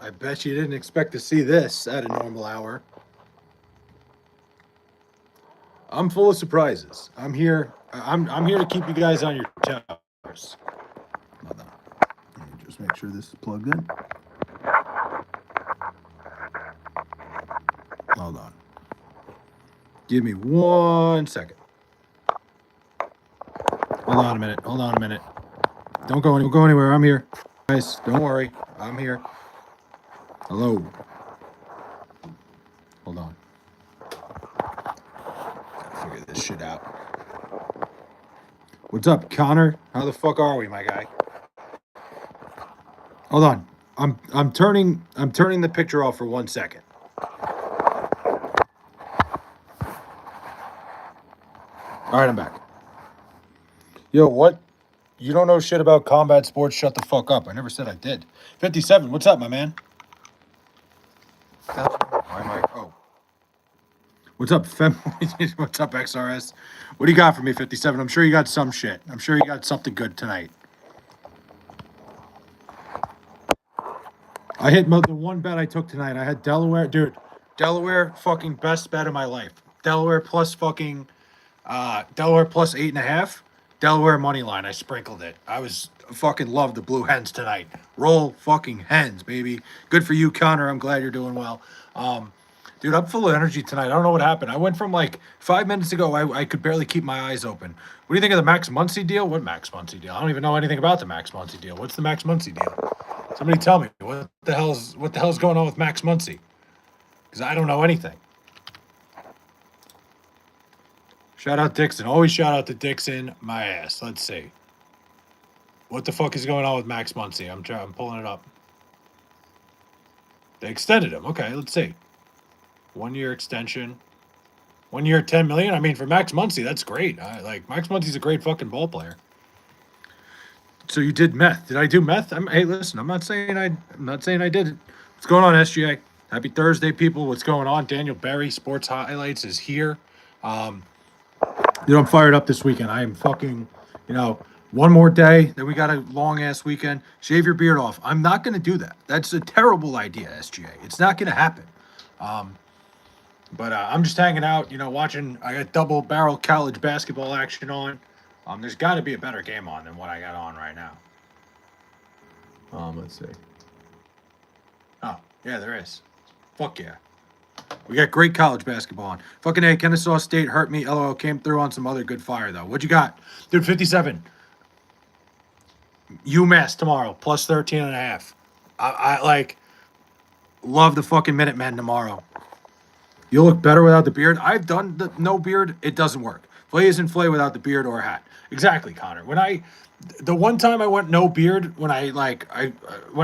I bet you didn't expect to see this at a normal hour. I'm full of surprises. I'm here. I'm here to keep you guys on your toes. Hold on. Let me just make sure this is plugged in. Hold on. Give me 1 second. Hold on a minute. Hold on a minute. Don't go anywhere. I'm here. Guys, don't worry. I'm here. Hello. Hold on. Gotta figure this shit out. What's up, Connor? How the fuck are we, my guy? Hold on. I'm turning the picture off for 1 second. All right, I'm back. Yo, what? You don't know shit about combat sports? Shut the fuck up. I never said I did. 57, what's up, my man? Why am I? Oh. What's up, What's up, XRS? What do you got for me, 57? I'm sure you got some shit. I'm sure you got something good tonight. I hit the one bet I took tonight. I had Delaware. Dude, Delaware, fucking best bet of my life. Delaware plus fucking... Delaware plus 8.5. Delaware money line. I sprinkled it. I fucking love the Blue Hens tonight. Roll fucking hens, baby. Good for you, Connor. I'm glad you're doing well. Dude, I'm full of energy tonight. I don't know what happened. I went from like 5 minutes ago, I could barely keep my eyes open. What do you think of the Max Muncy deal? What Max Muncy deal? I don't even know anything about the Max Muncy deal. What's the Max Muncy deal? Somebody tell me what the hell's going on with Max Muncy? Because I don't know anything. Shout out Dixon. Always shout out to Dixon. My ass. Let's see. What the fuck is going on with Max Muncy? I'm pulling it up. They extended him. Okay, let's see. 1 year extension. 1 year, 10 million. I mean, for Max Muncy, that's great. Max Muncy's a great fucking ball player. So you did meth? Did I do meth? Hey, listen. I'm not saying I did it. What's going on, SGA? Happy Thursday, people. What's going on? Daniel Berry, Sports Highlights, is here. I'm fired up this weekend. I am fucking, one more day. Then we got a long ass weekend. Shave your beard off. I'm not going to do that. That's a terrible idea, SGA. It's not going to happen. But I'm just hanging out, watching. I got double barrel college basketball action on. There's got to be a better game on than what I got on right now. Let's see. Oh, yeah, there is. Fuck yeah. We got great college basketball on. Fucking A, Kennesaw State hurt me. LOL, came through on some other good fire, though. What you got? Dude, 57. UMass tomorrow, plus 13.5. I love the fucking Minutemen tomorrow. You'll look better without the beard. I've done the no beard. It doesn't work. Flay isn't Flay without the beard or hat. Exactly, Connor. The one time I went no beard when I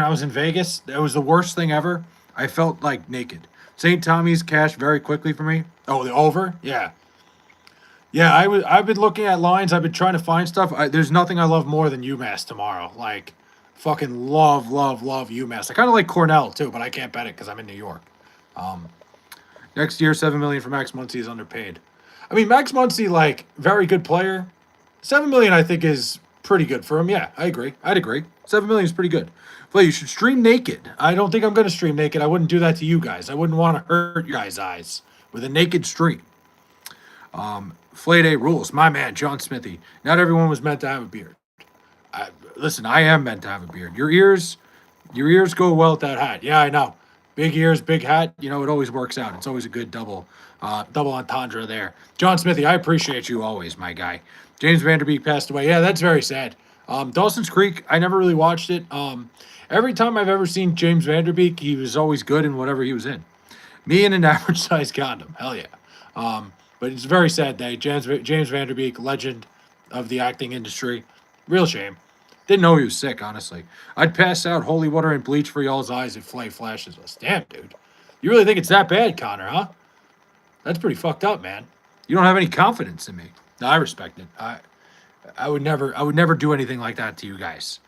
was in Vegas, it was the worst thing ever. I felt like naked. St. Tommy's cashed very quickly for me. Oh, the over? Yeah. Yeah, I've been looking at lines. I've been trying to find stuff. There's nothing I love more than UMass tomorrow. Fucking love UMass. I kind of like Cornell, too, but I can't bet it because I'm in New York. Next year, $7 million for Max Muncy is underpaid. I mean, Max Muncy, very good player. $7 million, I think, is pretty good for him. Yeah, I agree. I'd agree. $7 million is pretty good. Flay, you should stream naked. I don't think I'm going to stream naked. I wouldn't do that to you guys. I wouldn't want to hurt your guys' eyes with a naked stream. Flay Day rules. My man, John Smithy. Not everyone was meant to have a beard. Listen, I am meant to have a beard. Your ears go well with that hat. Yeah, I know. Big ears, big hat. It always works out. It's always a good double entendre there. John Smithy, I appreciate you always, my guy. James Vanderbeek passed away. Yeah, that's very sad. Dawson's Creek, I never really watched it. Every time I've ever seen James Vanderbeek, he was always good in whatever he was in. Me in an average size condom. Hell yeah. But it's a very sad day. James Vanderbeek, legend of the acting industry. Real shame. Didn't know he was sick, honestly. I'd pass out holy water and bleach for y'all's eyes if Flay flashes us. Damn, dude. You really think it's that bad, Connor, huh? That's pretty fucked up, man. You don't have any confidence in me. No, I respect it. I would never do anything like that to you guys.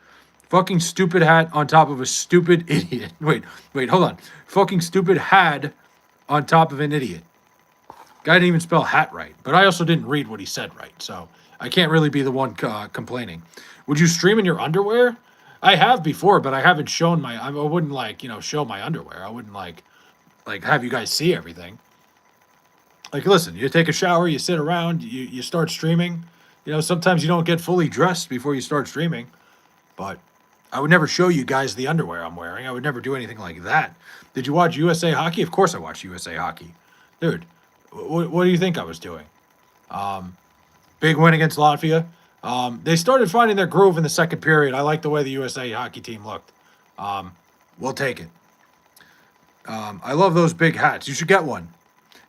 Fucking stupid hat on top of a stupid idiot. Wait, hold on. Fucking stupid hat on top of an idiot. Guy didn't even spell hat right. But I also didn't read what he said right, so I can't really be the one complaining. Would you stream in your underwear? I have before, but I haven't shown my. I wouldn't like show my underwear. I wouldn't like have you guys see everything. Like, listen, you take a shower, you sit around, you start streaming. Sometimes you don't get fully dressed before you start streaming, but I would never show you guys the underwear I'm wearing. I would never do anything like that. Did you watch USA Hockey? Of course I watched USA Hockey. Dude, what do you think I was doing? Big win against Latvia. They started finding their groove in the second period. I like the way the USA Hockey team looked. We'll take it. I love those big hats. You should get one.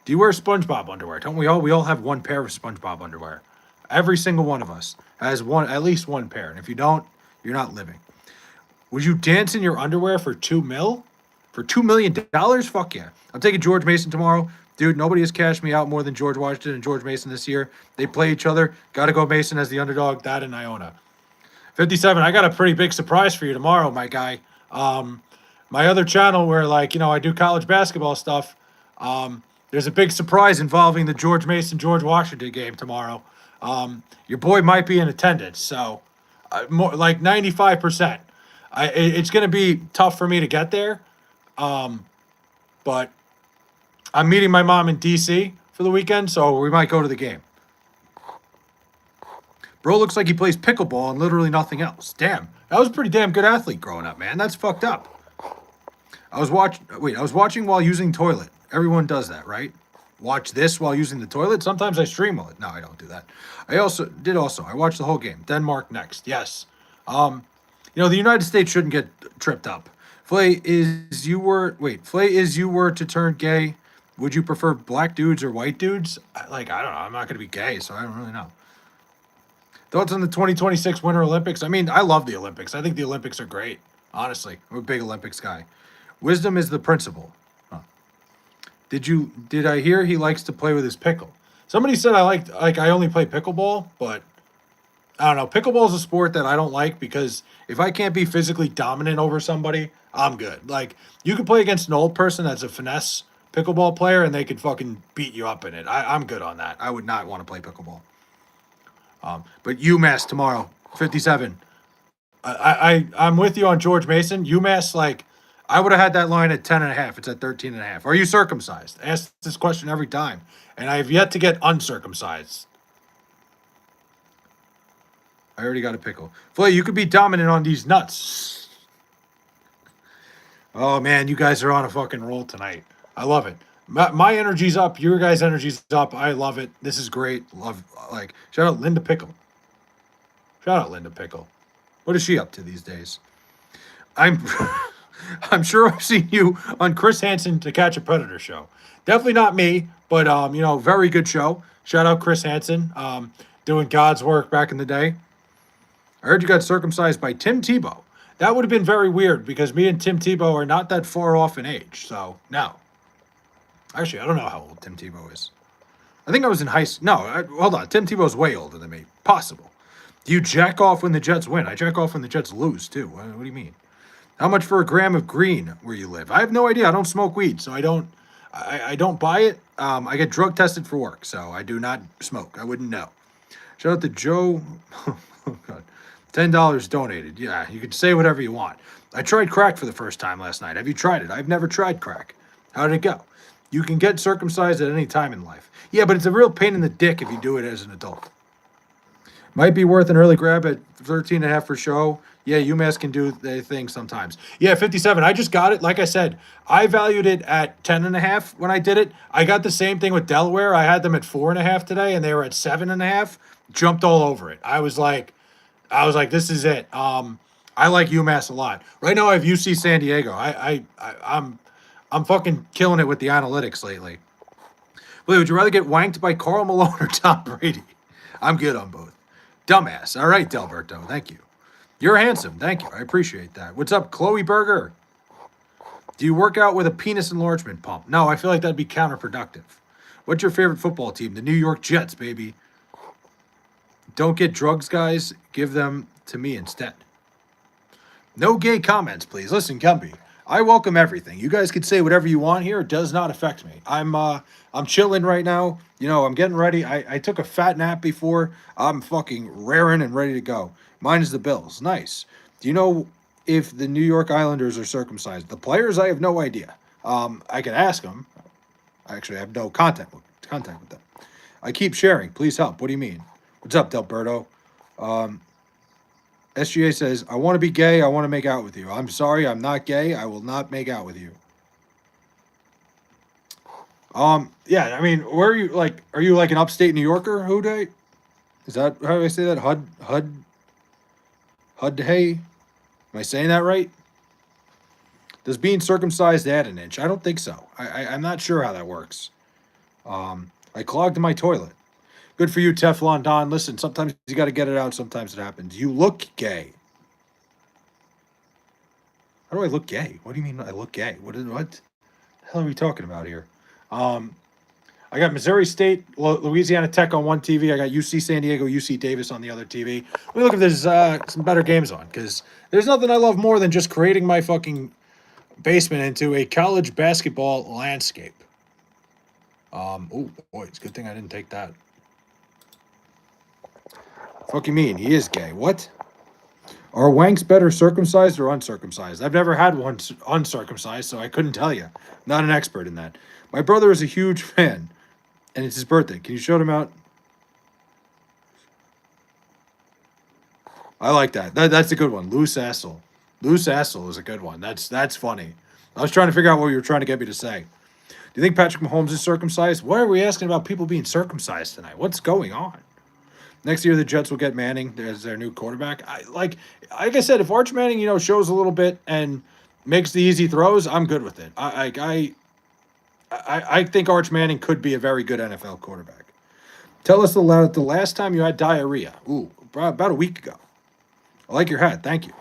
Do you wear SpongeBob underwear? Don't we all? We all have one pair of SpongeBob underwear. Every single one of us has one, at least one pair. And if you don't, you're not living. Would you dance in your underwear for $2 million? For $2 million? Fuck yeah. I'm taking George Mason tomorrow. Dude, nobody has cashed me out more than George Washington and George Mason this year. They play each other. Got to go Mason as the underdog. That and Iona. 57, I got a pretty big surprise for you tomorrow, my guy. My other channel where, I do college basketball stuff, there's a big surprise involving the George Mason, George Washington game tomorrow. Your boy might be in attendance, so more like 95%. It's going to be tough for me to get there, but I'm meeting my mom in D.C. for the weekend, so we might go to the game. Bro looks like he plays pickleball and literally nothing else. Damn, that was a pretty damn good athlete growing up, man. That's fucked up. I was watching while using toilet. Everyone does that, right? Watch this while using the toilet. Sometimes I stream while it. No, I don't do that. I watched the whole game. Denmark next. Yes. The United States shouldn't get tripped up. Flay is you were to turn gay. Would you prefer black dudes or white dudes? I don't know. I'm not going to be gay, so I don't really know. Thoughts on the 2026 Winter Olympics? I mean, I love the Olympics. I think the Olympics are great. Honestly, I'm a big Olympics guy. Wisdom is the principle. Huh. Did I hear he likes to play with his pickle? Somebody said I only play pickleball, but I don't know. Pickleball is a sport that I don't like because if I can't be physically dominant over somebody, I'm good. Like, you could play against an old person that's a finesse pickleball player and they could fucking beat you up in it. I'm good on that. I would not want to play pickleball. But UMass tomorrow, 57. I'm with you on George Mason. UMass, I would have had that line at 10.5. It's at 13.5. Are you circumcised? I ask this question every time, and I have yet to get uncircumcised. I already got a pickle. Flay, you could be dominant on these nuts. Oh man, you guys are on a fucking roll tonight. I love it. My energy's up. Your guys' energy's up. I love it. This is great. Shout out Linda Pickle. What is she up to these days? I'm sure I've seen you on Chris Hansen To Catch a Predator show. Definitely not me, but very good show. Shout out Chris Hansen, doing God's work back in the day. I heard you got circumcised by Tim Tebow. That would have been very weird because me and Tim Tebow are not that far off in age. So no. Actually, I don't know how old Tim Tebow is. I think I was in high school. No, hold on. Tim Tebow's way older than me. Possible. Do you jack off when the Jets win? I jack off when the Jets lose, too. What do you mean? How much for a gram of green where you live? I have no idea. I don't smoke weed, so I don't buy it. I get drug tested for work, so I do not smoke. I wouldn't know. Shout out to Joe. Oh, God. $10 donated. Yeah, you can say whatever you want. I tried crack for the first time last night. Have you tried it? I've never tried crack. How did it go? You can get circumcised at any time in life. Yeah, but it's a real pain in the dick if you do it as an adult. Might be worth an early grab at 13.5 for show. Yeah, UMass can do their thing sometimes. Yeah, 57. I just got it. Like I said, I valued it at 10.5 when I did it. I got the same thing with Delaware. I had them at 4.5 today, and they were at 7.5. Jumped all over it. I was like, this is it. I like UMass a lot. Right now, I have UC San Diego. I'm fucking killing it with the analytics lately. Wait, would you rather get wanked by Karl Malone or Tom Brady? I'm good on both. Dumbass. All right, Delberto. Thank you. You're handsome. Thank you. I appreciate that. What's up, Chloe Berger? Do you work out with a penis enlargement pump? No, I feel like that'd be counterproductive. What's your favorite football team? The New York Jets, baby. Don't get drugs, guys. Give them to me instead. No gay comments, please. Listen, Gumby, I welcome everything. You guys can say whatever you want here. It does not affect me. I'm chilling right now. I'm getting ready. I took a fat nap before. I'm fucking raring and ready to go. Mine is the Bills. Nice. Do you know if the New York Islanders are circumcised. The players, I have no idea. I can ask them. Actually, I have no contact with them. I keep sharing. Please help. What do you mean? What's up, Delberto? SGA says, I want to be gay. I want to make out with you. I'm sorry. I'm not gay. I will not make out with you. Yeah, I mean, where are you, like, are you like an upstate New Yorker, Huday? Is that how I say that? Hudhay? Am I saying that right? Does being circumcised add an inch? I don't think so. I'm not sure how that works. I clogged my toilet. Good for you, Teflon Don. Listen, sometimes you got to get it out. Sometimes it happens. You look gay. How do I look gay? What do you mean I look gay? What the hell are we talking about here? I got Missouri State, Louisiana Tech on one TV. I got UC San Diego, UC Davis on the other TV. Let me look if there's some better games on, because there's nothing I love more than just creating my fucking basement into a college basketball landscape. Oh boy, it's a good thing I didn't take that. Fuck you mean? He is gay. What? Are wanks better circumcised or uncircumcised? I've never had one uncircumcised, so I couldn't tell you. Not an expert in that. My brother is a huge fan, and it's his birthday. Can you shout him out? I like that. That's a good one. Loose asshole. Loose asshole is a good one. That's funny. I was trying to figure out what you were trying to get me to say. Do you think Patrick Mahomes is circumcised? Why are we asking about people being circumcised tonight? What's going on? Next year, the Jets will get Manning as their new quarterback. Like I said, if Arch Manning, shows a little bit and makes the easy throws, I'm good with it. I think Arch Manning could be a very good NFL quarterback. Tell us the last time you had diarrhea. Ooh, about a week ago. I like your hat. Thank you.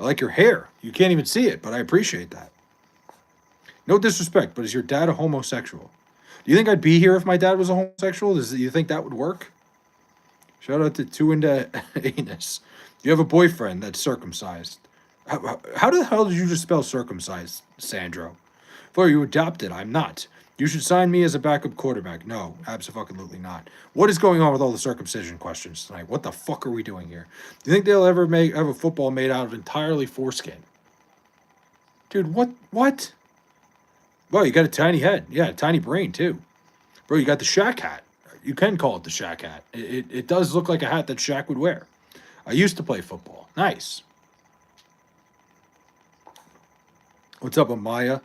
I like your hair. You can't even see it, but I appreciate that. No disrespect, but is your dad a homosexual? Do you think I'd be here if my dad was a homosexual? Do you think that would work? Shout out to Two into Anus. Do you have a boyfriend that's circumcised? How the hell did you just spell circumcised, Sandro? For you adopted, I'm not. You should sign me as a backup quarterback. No, absolutely not. What is going on with all the circumcision questions tonight? What the fuck are we doing here? Do you think they'll ever have a football made out of entirely foreskin? Dude, what? Well, you got a tiny head. Yeah, a tiny brain, too. Bro, you got the Shaq hat. You can call it the Shaq hat. It does look like a hat that Shaq would wear. I used to play football. Nice. What's up, Amaya?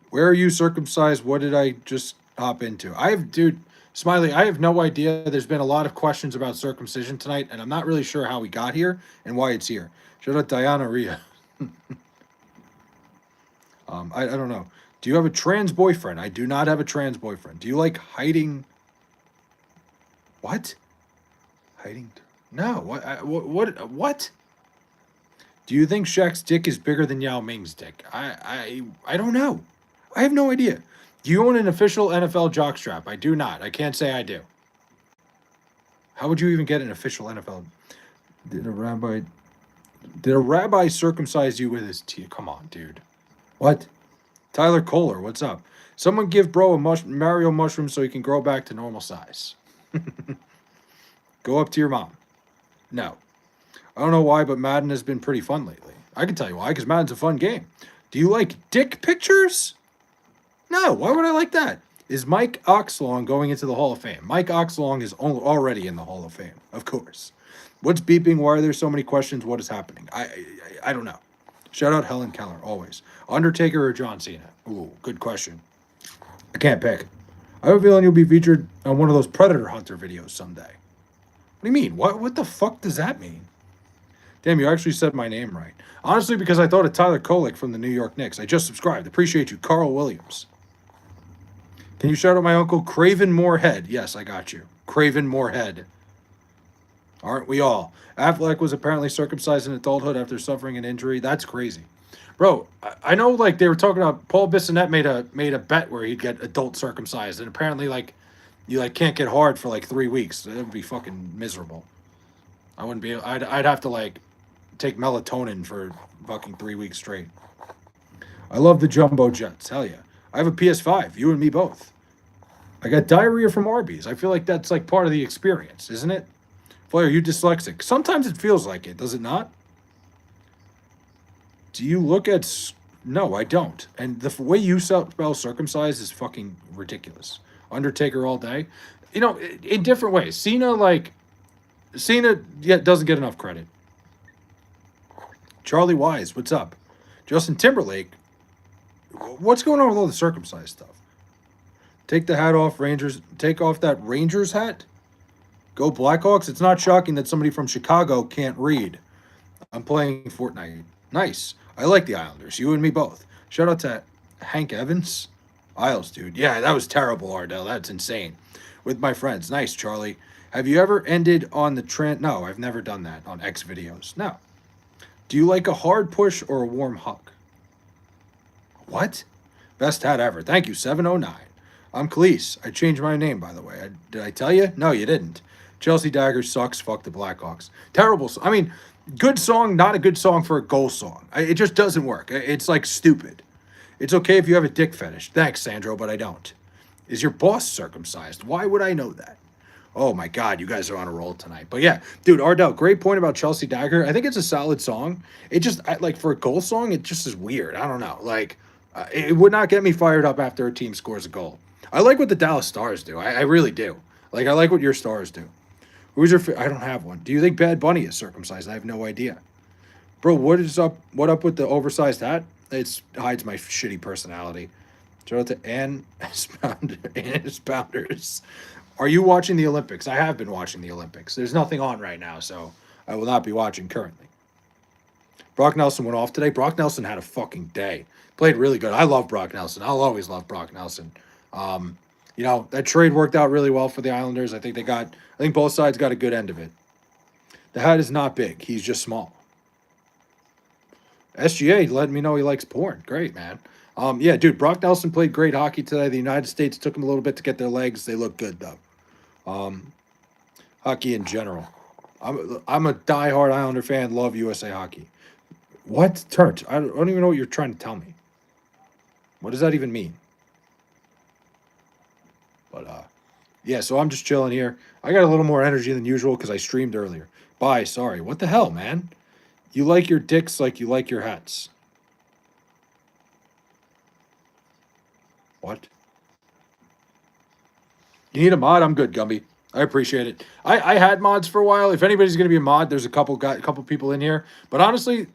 Where are you circumcised? What did I just hop into? Dude, Smiley, I have no idea. There's been a lot of questions about circumcision tonight, and I'm not really sure how we got here and why it's here. Shout out Diana Rhea. I don't know. Do you have a trans boyfriend? I do not have a trans boyfriend. Do you like hiding? What? Hiding? No. What? Do you think Shaq's dick is bigger than Yao Ming's dick? I don't know. I have no idea. Do you own an official NFL jockstrap? I do not. I can't say I do. How would you even get an official NFL? Did a rabbi circumcise you with his teeth? Come on, dude. What? Tyler Kohler, what's up? Someone give bro a Mario mushroom so he can grow back to normal size. Go up to your mom. No. I don't know why, but Madden has been pretty fun lately. I can tell you why, because Madden's a fun game. Do you like dick pictures? No, why would I like that? Is Mike Oxlong going into the Hall of Fame? Mike Oxlong is already in the Hall of Fame, of course. What's beeping? Why are there so many questions? What is happening? I don't know. Shout out Helen Keller, always. Undertaker or John Cena? Ooh, good question. I can't pick. I have a feeling you'll be featured on one of those Predator Hunter videos someday. What do you mean? What the fuck does that mean? Damn, you actually said my name right. Honestly, because I thought of Tyler Kolek from the New York Knicks. I just subscribed. Appreciate you, Carl Williams. Can you shout out my uncle, Craven Moorhead? Yes, I got you. Craven Moorhead. Aren't we all? Affleck was apparently circumcised in adulthood after suffering an injury. That's crazy. Bro, I know, like, they were talking about Paul Bissonnette made a bet where he'd get adult circumcised, and apparently, like, you, like, can't get hard for, like, 3 weeks. That would be fucking miserable. I wouldn't be... I'd have to, like, take melatonin for fucking 3 weeks straight. I love the Jumbo Jets. Hell yeah. I have a PS5. You and me both. I got diarrhea from Arby's. I feel like that's, like, part of the experience, isn't it? Flair, are you dyslexic? Sometimes it feels like it, does it not? Do you look at? No, I don't. And the way you spell circumcised is fucking ridiculous. Undertaker all day. You know, in different ways. Cena doesn't get enough credit. Charlie Wise, what's up? Justin Timberlake, what's going on with all the circumcised stuff? Take the hat off, Rangers. Take off that Rangers hat. Go Blackhawks. It's not shocking that somebody from Chicago can't read. I'm playing Fortnite. Nice. I like the Islanders. You and me both. Shout out to Hank Evans. Isles, dude. Yeah, that was terrible, Ardell. That's insane. With my friends. Nice, Charlie. Have you ever ended on the trend? No, I've never done that on X videos. No. Do you like a hard push or a warm hug? What? Best hat ever. Thank you, 709. I'm Khalees. I changed my name, by the way. Did I tell you? No, you didn't. Chelsea Dagger sucks. Fuck the Blackhawks. Terrible. I mean, good song, not a good song for a goal song. It just doesn't work. It's like stupid. It's okay if you have a dick fetish. Thanks, Sandro, but I don't. Is your boss circumcised? Why would I know that? Oh my God, you guys are on a roll tonight. But yeah, dude, Ardell, great point about Chelsea Dagger. I think it's a solid song. It just, like, for a goal song, it just is weird. I don't know. Like, it would not get me fired up after a team scores a goal. I like what the Dallas Stars do. I really do. Like, I like what your Stars do. Who's your? I don't have one. Do you think Bad Bunny is circumcised? I have no idea. Bro, what is up? What up with the oversized hat? It hides my shitty personality. Shout out to Ann Spounders. Are you watching the Olympics? I have been watching the Olympics. There's nothing on right now, so I will not be watching currently. Brock Nelson went off today. Brock Nelson had a fucking day. Played really good. I love Brock Nelson. I'll always love Brock Nelson. You know, that trade worked out really well for the Islanders. I think both sides got a good end of it. The hat is not big. He's just small. SGA let me know he likes porn. Great, man. Yeah, dude, Brock Nelson played great hockey today. The United States took him a little bit to get their legs. They look good, though. Hockey in general. I'm a diehard Islander fan. Love USA hockey. What? Turch? I don't even know what you're trying to tell me. What does that even mean? But, yeah, so I'm just chilling here. I got a little more energy than usual because I streamed earlier. Bye, sorry. What the hell, man? You like your dicks like you like your hats. What? You need a mod? I'm good, Gumby. I appreciate it. I had mods for a while. If anybody's going to be a mod, there's a couple people in here. But honestly,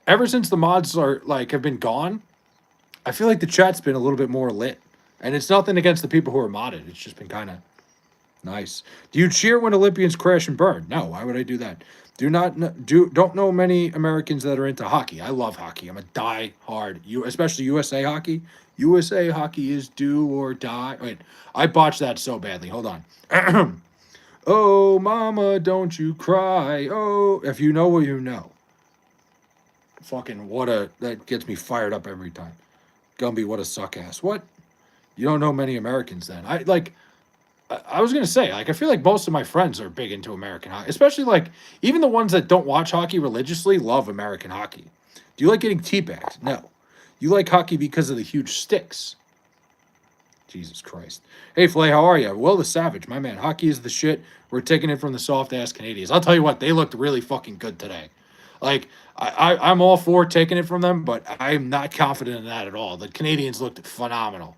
ever since the mods have been gone, I feel like the chat's been a little bit more lit. And it's nothing against the people who are modded. It's just been kind of nice. Do you cheer when Olympians crash and burn? No, why would I do that? Don't know many Americans that are into hockey. I love hockey. I'm a die-hard, especially USA hockey. USA hockey is do or die. Wait, I botched that so badly. Hold on. Oh, mama, don't you cry. Oh, if you know what you know. Fucking that gets me fired up every time. Gumby, what a suck ass. What? You don't know many Americans then. I was going to say, I feel like most of my friends are big into American hockey, especially, even the ones that don't watch hockey religiously love American hockey. Do you like getting teabagged? No. You like hockey because of the huge sticks. Jesus Christ. Hey, Flay, how are you? Will the Savage, my man. Hockey is the shit. We're taking it from the soft-ass Canadians. I'll tell you what, they looked really fucking good today. I'm all for taking it from them, but I'm not confident in that at all. The Canadians looked phenomenal.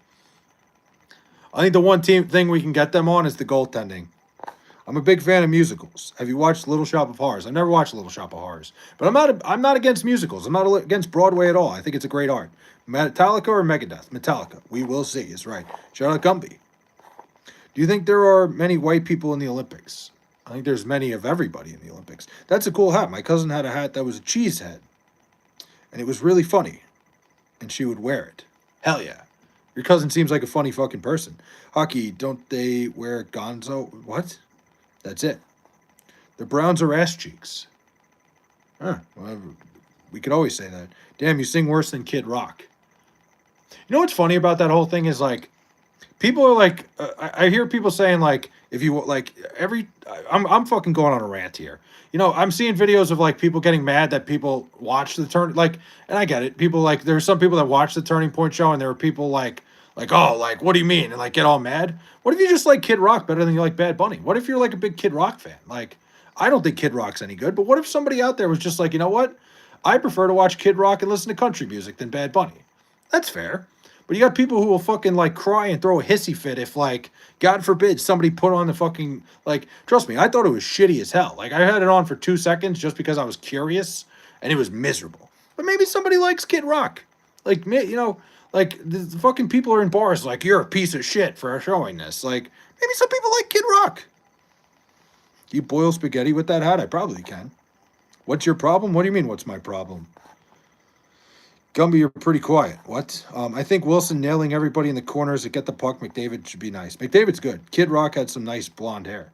I think the one thing we can get them on is the goaltending. I'm a big fan of musicals. Have you watched Little Shop of Horrors? I've never watched Little Shop of Horrors, but I'm not against musicals. I'm not against Broadway at all. I think it's a great art. Metallica or Megadeth? Metallica. We will see. Is right. Shout out Gumby. Do you think there are many white people in the Olympics? I think there's many of everybody in the Olympics. That's a cool hat. My cousin had a hat that was a cheese head, and it was really funny, and she would wear it. Hell yeah. Your cousin seems like a funny fucking person. Hockey, don't they wear gonzo? What? That's it. The Browns are ass cheeks. Huh. Well, we could always say that. Damn, you sing worse than Kid Rock. You know what's funny about that whole thing is, people are I hear people saying, if you, I'm fucking going on a rant here. You know, I'm seeing videos of, people getting mad that people watch the and I get it. People, there are some people that watch the Turning Point show, and there are people what do you mean? And, get all mad. What if you just like Kid Rock better than you like Bad Bunny? What if you're, a big Kid Rock fan? I don't think Kid Rock's any good, but what if somebody out there was just you know what? I prefer to watch Kid Rock and listen to country music than Bad Bunny. That's fair. But you got people who will fucking like cry and throw a hissy fit if like God forbid somebody put on the fucking like trust me, I thought it was shitty as hell. Like I had it on for 2 seconds just because I was curious and it was miserable. But maybe somebody likes Kid Rock. Like me, like the fucking people are in bars like you're a piece of shit for showing this. Like maybe some people like Kid Rock. Do you boil spaghetti with that hat? I probably can. What's your problem? What do you mean, what's my problem? Gumby, you're pretty quiet. What? I think Wilson nailing everybody in the corners to get the puck. McDavid should be nice. McDavid's good. Kid Rock had some nice blonde hair.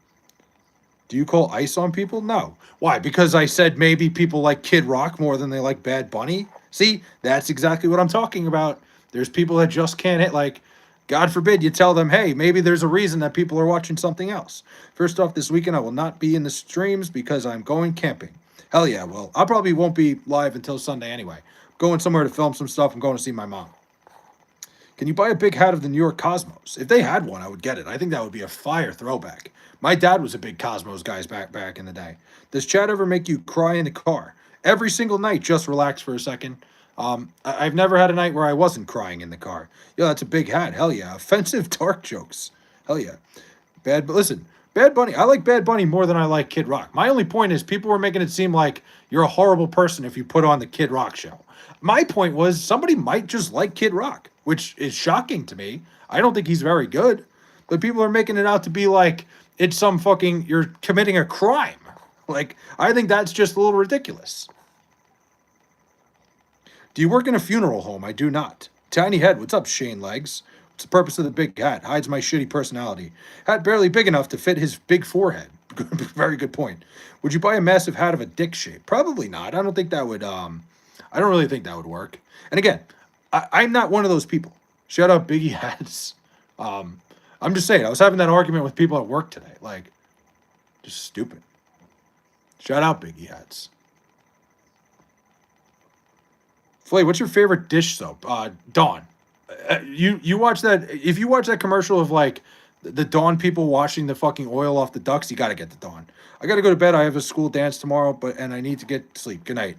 Do you call ice on people? No. Why? Because I said maybe people like Kid Rock more than they like Bad Bunny? See, that's exactly what I'm talking about. There's people that just can't hit, like, God forbid you tell them, hey, maybe there's a reason that people are watching something else. First off, this weekend I will not be in the streams because I'm going camping. Hell yeah, well, I probably won't be live until Sunday anyway. Going somewhere to film some stuff. I'm going to see my mom. Can you buy a big hat of the New York Cosmos? If they had one, I would get it. I think that would be a fire throwback. My dad was a big Cosmos guy back in the day. Does Chad ever make you cry in the car? Every single night, just relax for a second. I've never had a night where I wasn't crying in the car. Yo, that's a big hat. Hell yeah. Offensive dark jokes. Hell yeah. Listen, Bad Bunny, I like Bad Bunny more than I like Kid Rock. My only point is people were making it seem like you're a horrible person if you put on the Kid Rock show. My point was somebody might just like Kid Rock, which is shocking to me. I don't think he's very good, but people are making it out to be like it's some fucking, you're committing a crime. Like, I think that's just a little ridiculous. Do you work in a funeral home? I do not. Tiny head, what's up, Shane Legs? What's the purpose of the big hat? Hides my shitty personality. Hat barely big enough to fit his big forehead. Very good point. Would you buy a massive hat of a dick shape? Probably not. I don't think that would, I don't really think that would work. And again, I'm not one of those people. Shout out Biggie hats. I'm just saying, I was having that argument with people at work today. Like, just stupid. Shout out Biggie hats. Flay, what's your favorite dish soap? Dawn. You watch that, if you watch that commercial of like the Dawn people washing the fucking oil off the ducks, you got to get the Dawn. I got to go to bed. I have a school dance tomorrow, and I need to get sleep. Good night.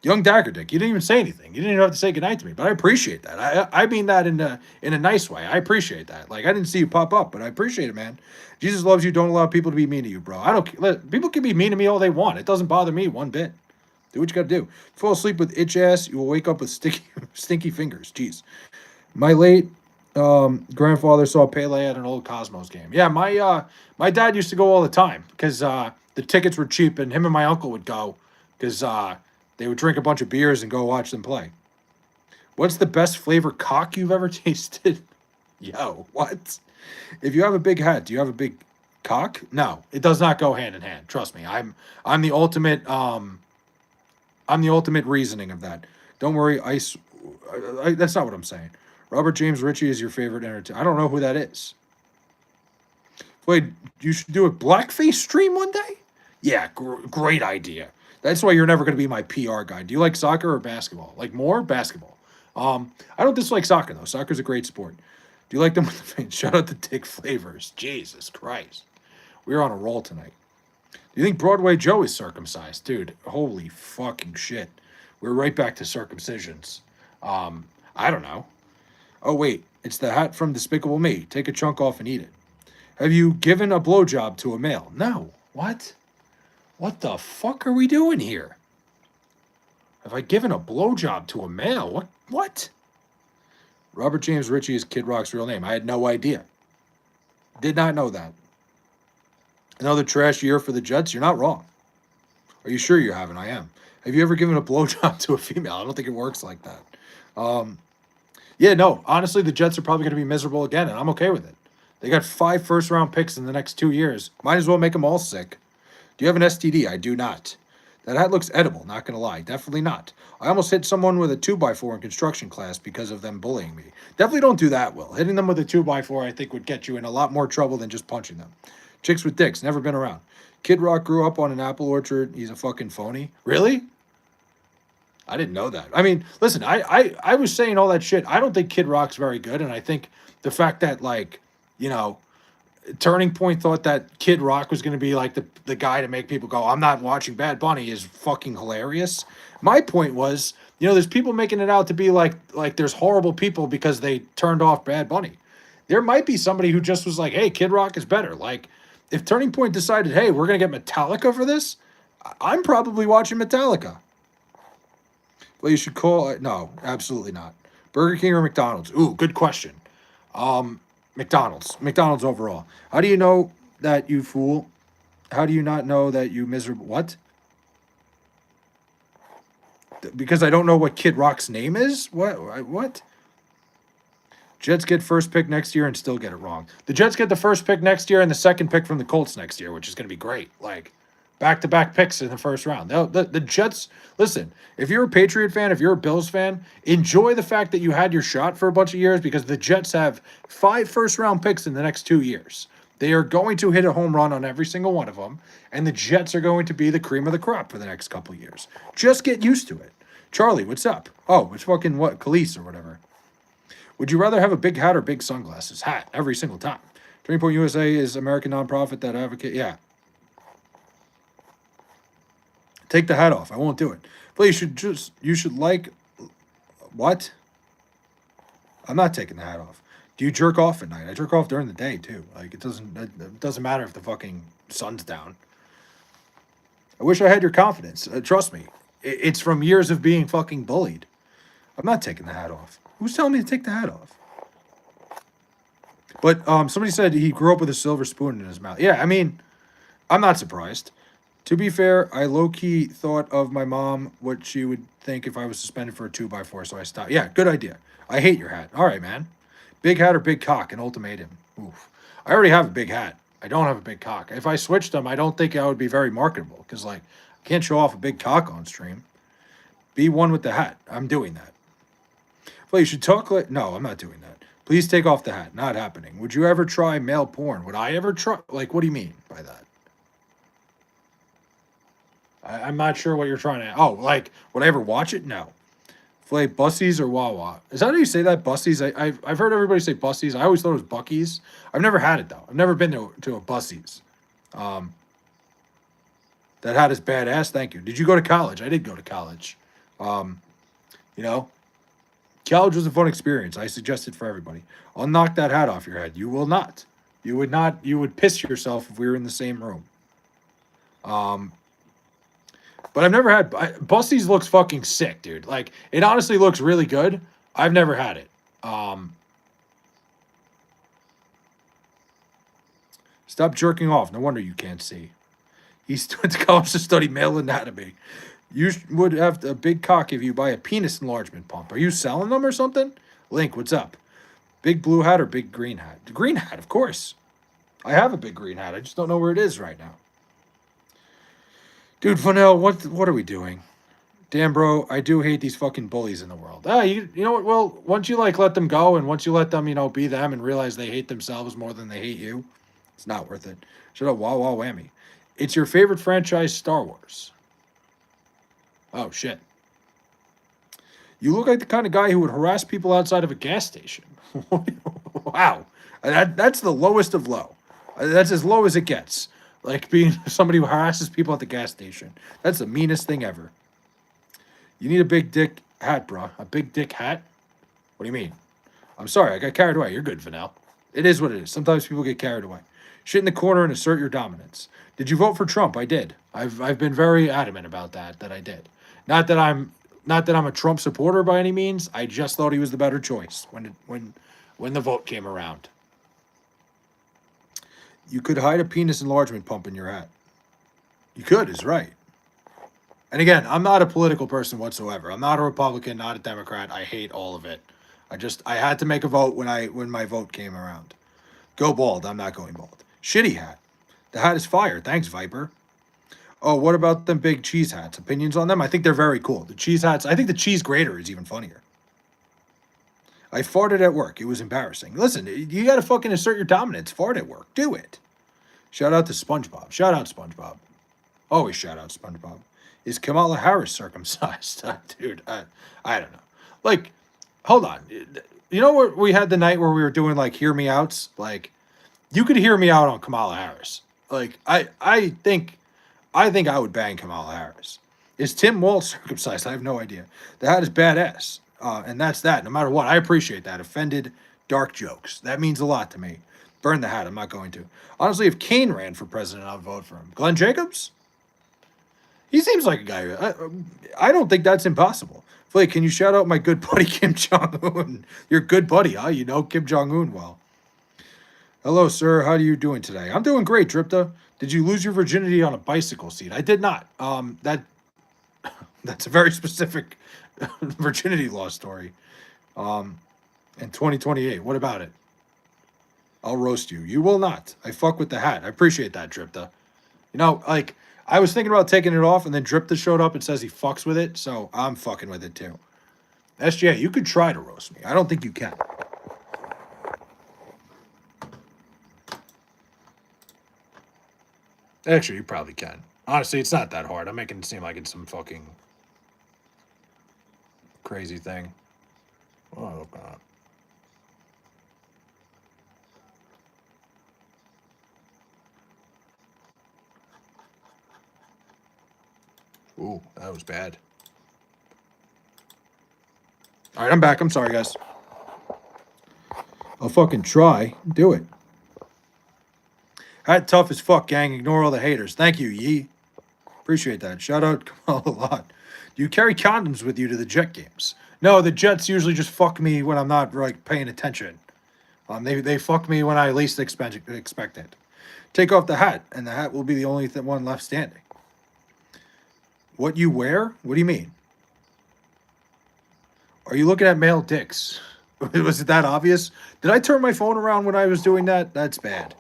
Young Dagger Dick, you didn't even say anything. You didn't even have to say goodnight to me, but I appreciate that. I mean that in a nice way. I appreciate that. Like, I didn't see you pop up, but I appreciate it, man. Jesus loves you. Don't allow people to be mean to you, bro. I don't. People can be mean to me all they want. It doesn't bother me one bit. Do what you got to do. Fall asleep with itch ass, you will wake up with stinky fingers. Jeez. My late grandfather saw Pele at an old Cosmos game. Yeah, my dad used to go all the time because the tickets were cheap, and him and my uncle would go because they would drink a bunch of beers and go watch them play. What's the best flavor cock you've ever tasted? Yo, what? If you have a big hat, do you have a big cock? No, it does not go hand in hand. Trust me. I'm the ultimate reasoning of that. Don't worry, that's not what I'm saying. Robert James Ritchie is your favorite entertainer. I don't know who that is. Wait, you should do a blackface stream one day? Yeah, great idea. That's why you're never going to be my PR guy. Do you like soccer or basketball? Like more basketball. I don't dislike soccer though. Soccer's a great sport. Do you like them with the face? Shout out to Dick Flavors. Jesus Christ. We're on a roll tonight. Do you think Broadway Joe is circumcised? Dude, holy fucking shit. We're right back to circumcisions. I don't know. Oh, wait. It's the hat from Despicable Me. Take a chunk off and eat it. Have you given a blowjob to a male? No. What? What the fuck are we doing here? Have I given a blowjob to a male? What? Robert James Ritchie is Kid Rock's real name. I had no idea. Did not know that. Another trash year for the Jets? You're not wrong. Are you sure you haven't? I am. Have you ever given a blowjob to a female? I don't think it works like that. Yeah, no. Honestly, the Jets are probably going to be miserable again, and I'm okay with it. They got 5 first-round picks in the next 2 years. Might as well make them all sick. Do you have an STD? I do not. That hat looks edible, not going to lie. Definitely not. I almost hit someone with a 2x4 in construction class because of them bullying me. Definitely don't do that, Will. Hitting them with a 2x4, I think, would get you in a lot more trouble than just punching them. Chicks with dicks, never been around. Kid Rock grew up on an apple orchard. He's a fucking phony. Really? I didn't know that. I mean, listen, I was saying all that shit. I don't think Kid Rock's very good, and I think the fact that, like, you know, Turning Point thought that Kid Rock was going to be like the guy to make people go, I'm not watching Bad Bunny is fucking hilarious. My point was, there's people making it out to be like there's horrible people because they turned off Bad Bunny. There might be somebody who just was like, hey, Kid Rock is better. Like, if Turning Point decided, hey, we're going to get Metallica for this, I'm probably watching Metallica. Well, you should call it. No, absolutely not. Burger King or McDonald's? Ooh, good question. McDonald's. McDonald's overall. How do you know that you fool? How do you not know that you miserable? What? Because I don't know what Kid Rock's name is? What? Jets get first pick next year and still get it wrong. The Jets get the first pick next year and the second pick from the Colts next year, which is going to be great. Like, back-to-back picks in the first round. The Jets, listen, if you're a Patriot fan, if you're a Bills fan, enjoy the fact that you had your shot for a bunch of years because the Jets have 5 first-round picks in the next 2 years. They are going to hit a home run on every single one of them, and the Jets are going to be the cream of the crop for the next couple of years. Just get used to it. Charlie, what's up? Oh, it's fucking what? Khalees or whatever. Would you rather have a big hat or big sunglasses? Hat, every single time. Turning Point USA is American nonprofit that advocate. Yeah. Take the hat off. I won't do it. But you should like, what? I'm not taking the hat off. Do you jerk off at night? I jerk off during the day too. Like, it doesn't matter if the fucking sun's down. I wish I had your confidence. Trust me. It's from years of being fucking bullied. I'm not taking the hat off. Who's telling me to take the hat off? But somebody said he grew up with a silver spoon in his mouth. Yeah, I mean, I'm not surprised. To be fair, I low-key thought of my mom, what she would think if I was suspended for a 2x4, so I stopped. Yeah, good idea. I hate your hat. All right, man. Big hat or big cock? An ultimatum. Oof. I already have a big hat. I don't have a big cock. If I switched them, I don't think I would be very marketable because, like, I can't show off a big cock on stream. Be one with the hat. I'm doing that. Well, you should talk like... No, I'm not doing that. Please take off the hat. Not happening. Would you ever try male porn? Would I ever try... Like, what do you mean by that? I'm not sure what you're trying to... Oh, like, would I ever watch it? No. Flay, Bussies or Wawa? Is that how you say that? Bussies? I've heard everybody say Bussies. I always thought it was Buc-ee's. I've never had it, though. I've never been to a Bussies. That hat is badass. Thank you. Did you go to college? I did go to college. College was a fun experience. I suggest it for everybody. I'll knock that hat off your head. You will not. You would not. You would piss yourself if we were in the same room. But I've never had... Busty's looks fucking sick, dude. Like, it honestly looks really good. I've never had it. Stop jerking off. No wonder you can't see. He went to college to study male anatomy. You would have a big cock if you buy a penis enlargement pump. Are you selling them or something? Link, what's up? Big blue hat or big green hat? The green hat, of course. I have a big green hat. I just don't know where it is right now. Dude, Funnell, what are we doing? Damn, bro, I do hate these fucking bullies in the world. You know what? Well, once you, like, let them go and once you let them, be them and realize they hate themselves more than they hate you, it's not worth it. Shut up, wow, whammy. It's your favorite franchise, Star Wars. Oh, shit. You look like the kind of guy who would harass people outside of a gas station. Wow. That's the lowest of low. That's as low as it gets. Like being somebody who harasses people at the gas station. That's the meanest thing ever. You need a big dick hat, bro. A big dick hat? What do you mean? I'm sorry, I got carried away. You're good, Vanel. It is what it is. Sometimes people get carried away. Shit in the corner and assert your dominance. Did you vote for Trump? I did. I've been very adamant about that I did. Not that I'm a Trump supporter by any means. I just thought he was the better choice when the vote came around. You could hide a penis enlargement pump in your hat. You could, is right. And again, I'm not a political person whatsoever. I'm not a Republican, not a Democrat. I hate all of it. I had to make a vote when my vote came around. Go bald. I'm not going bald. Shitty hat. The hat is fire. Thanks, Viper. Oh, what about them big cheese hats? Opinions on them? I think they're very cool. The cheese hats, I think the cheese grater is even funnier. I farted at work. It was embarrassing. Listen, you got to fucking assert your dominance. Fart at work. Do it. Shout out to SpongeBob. Shout out SpongeBob. Always shout out SpongeBob. Is Kamala Harris circumcised? Dude, I don't know. Like, hold on. You know what we had the night where we were doing, like, hear me outs? Like, You could hear me out on Kamala Harris. Like I think I would bang Kamala Harris. Is Tim Walz circumcised? I have no idea. The hat is badass, and that's that. No matter what, I appreciate that. Offended, dark jokes. That means a lot to me. Burn the hat. I'm not going to. Honestly, if Kane ran for president, I'd vote for him. Glenn Jacobs? He seems like a guy. I don't think that's impossible. Flake, can you shout out my good buddy Kim Jong Un? Your good buddy, huh? You know Kim Jong Un well. Hello, sir. How are you doing today? I'm doing great, Dripta. Did you lose your virginity on a bicycle seat? I did not. That's a very specific virginity loss story. In 2028. What about it? I'll roast you. You will not. I fuck with the hat. I appreciate that, Dripta. You know, like I was thinking about taking it off, and then Dripta showed up and says he fucks with it, so I'm fucking with it too. SJ, you could try to roast me. I don't think you can. Actually, you probably can. Honestly, it's not that hard. I'm making it seem like it's some fucking crazy thing. Oh, God. Ooh, that was bad. All right, I'm back. I'm sorry, guys. I'll fucking try. Do it. Hat tough as fuck, gang. Ignore all the haters. Thank you, Yee. Appreciate that. Shout out Kamal a lot. Do you carry condoms with you to the Jet games? No, the Jets usually just fuck me when I'm not like paying attention. They fuck me when I least expect it. Take off the hat, and the hat will be the only one left standing. What you wear? What do you mean? Are you looking at male dicks? Was it that obvious? Did I turn my phone around when I was doing that? That's bad.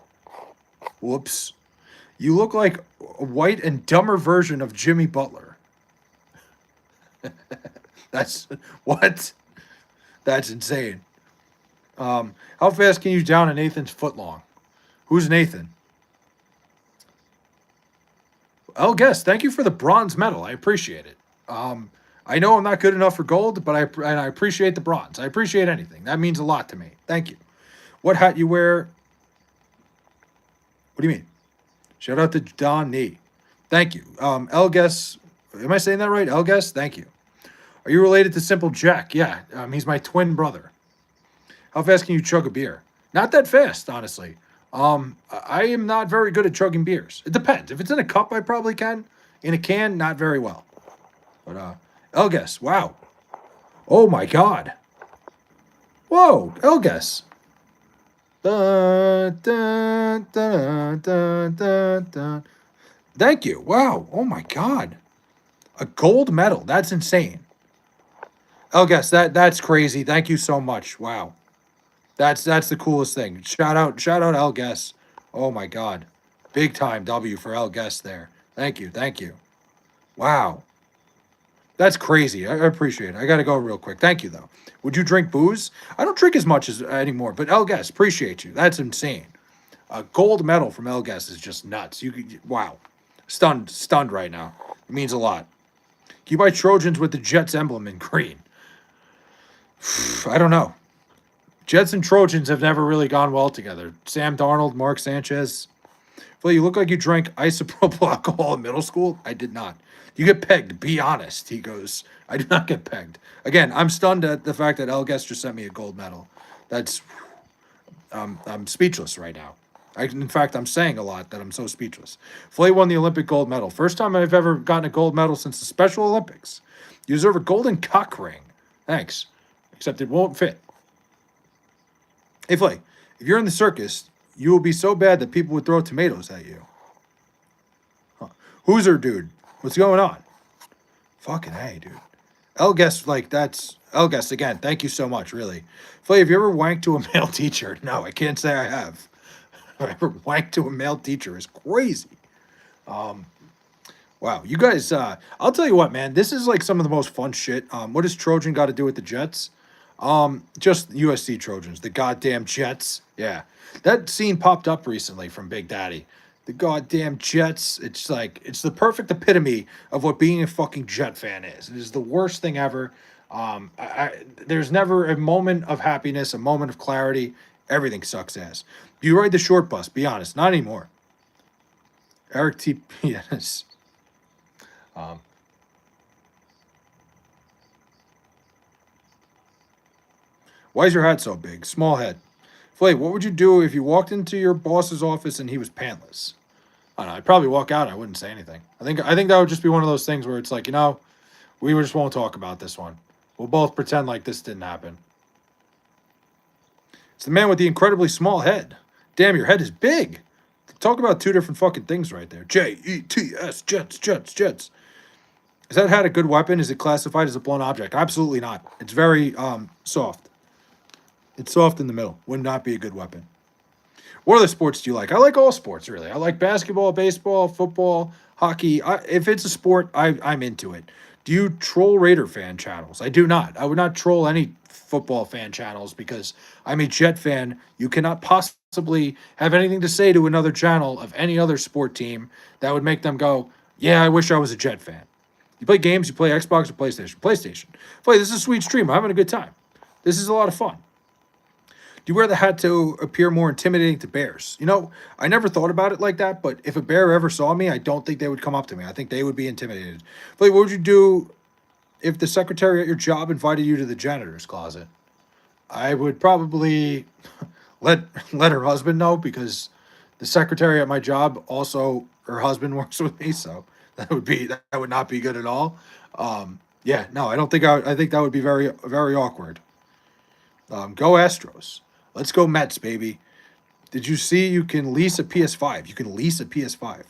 Whoops. You look like a white and dumber version of Jimmy Butler. That's what? That's insane. How fast can you down a Nathan's footlong? Who's Nathan? Oh, guess. Thank you for the bronze medal. I appreciate it. I know I'm not good enough for gold, but I appreciate the bronze. I appreciate anything. That means a lot to me. Thank you. What hat you wear? What do you mean? Shout out to Don Nee. Thank you. Elges. Am I saying that right? Elges? Thank you. Are you related to Simple Jack? Yeah. He's my twin brother. How fast can you chug a beer? Not that fast, honestly. I am not very good at chugging beers. It depends. If it's in a cup, I probably can. In a can, not very well. But Elges, wow. Oh my God. Whoa, Elges. Dun, dun, dun, dun, dun, dun. Thank you. Wow. Oh my God. A gold medal. That's insane. Elges, that's crazy. Thank you so much. Wow. That's the coolest thing. Shout out Elges. Oh my God. Big time W for Elges there. Thank you. Wow. That's crazy. I appreciate it. I got to go real quick. Thank you, though. Would you drink booze? I don't drink as much as anymore, but Elges, appreciate you. That's insane. A gold medal from Elges is just nuts. Wow. Stunned right now. It means a lot. Can you buy Trojans with the Jets emblem in green? I don't know. Jets and Trojans have never really gone well together. Sam Darnold, Mark Sanchez. Well, you look like you drank isopropyl alcohol in middle school. I did not. You get pegged. Be honest. He goes, I did not get pegged. Again, I'm stunned at the fact that Elges just sent me a gold medal. That's, I'm speechless right now. In fact, I'm saying a lot that I'm so speechless. Flay won the Olympic gold medal. First time I've ever gotten a gold medal since the Special Olympics. You deserve a golden cock ring. Thanks. Except it won't fit. Hey, Flay, if you're in the circus, you will be so bad that people would throw tomatoes at you. Huh. Hooser, dude. What's going on? Fucking hey, dude. Elges, that's Elges again. Thank you so much, really. Flay, have you ever wanked to a male teacher? No, I can't say I have. Have I ever wanked to a male teacher is crazy. Wow, you guys. I'll tell you what, man. This is like some of the most fun shit. What does Trojan got to do with the Jets? Just USC Trojans, the goddamn Jets. Yeah, that scene popped up recently from Big Daddy. The goddamn Jets. It's the perfect epitome of what being a fucking Jet fan is. It is the worst thing ever. There's never a moment of happiness, a moment of clarity. Everything sucks ass. Do you ride the short bus? Be honest. Not anymore. Eric T. Yes. Um, why is your hat so big? Small head. Flay, what would you do if you walked into your boss's office and he was pantless? I don't know. I'd probably walk out. I wouldn't say anything. I think that would just be one of those things where it's like, we just won't talk about this one. We'll both pretend like this didn't happen. It's the man with the incredibly small head. Damn, your head is big. Talk about two different fucking things right there. Jets, Jets, Jets, Jets. Is that hat a good weapon? Is it classified as a blunt object? Absolutely not. It's very soft. It's soft in the middle. Would not be a good weapon. What other sports do you like? I like all sports, really. I like basketball, baseball, football, hockey. If it's a sport, I'm into it. Do you troll Raider fan channels? I do not. I would not troll any football fan channels because I'm a Jet fan. You cannot possibly have anything to say to another channel of any other sport team that would make them go, yeah, I wish I was a Jet fan. You play games, you play Xbox or PlayStation. PlayStation. Play, this is a sweet stream. I'm having a good time. This is a lot of fun. Do you wear the hat to appear more intimidating to bears? I never thought about it like that, but if a bear ever saw me, I don't think they would come up to me. I think they would be intimidated. But what would you do if the secretary at your job invited you to the janitor's closet? I would probably let her husband know because the secretary at my job also her husband works with me, so that would not be good at all. Yeah, no, I don't think I think that would be very very awkward. Go Astros. Let's go Mets, baby. Did you see you can lease a PS5? You can lease a PS5.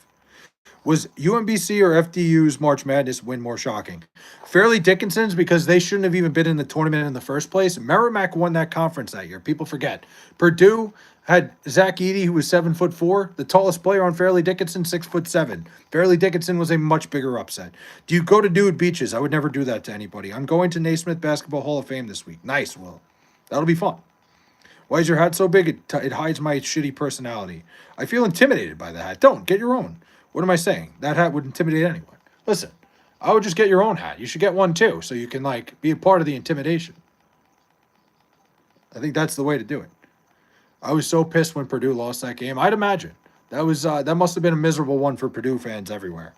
Was UMBC or FDU's March Madness win more shocking? Fairleigh Dickinson's because they shouldn't have even been in the tournament in the first place. Merrimack won that conference that year. People forget. Purdue had Zach Edey, who was 7'4", the tallest player on Fairleigh Dickinson, 6'7". Fairleigh Dickinson was a much bigger upset. Do you go to nude beaches? I would never do that to anybody. I'm going to Naismith Basketball Hall of Fame this week. Nice, Will. That'll be fun. Why is your hat so big? It hides my shitty personality. I feel intimidated by the hat. Don't. Get your own. What am I saying? That hat would intimidate anyone. Listen, I would just get your own hat. You should get one too, so you can be a part of the intimidation. I think that's the way to do it. I was so pissed when Purdue lost that game. I'd imagine that must have been a miserable one for Purdue fans everywhere.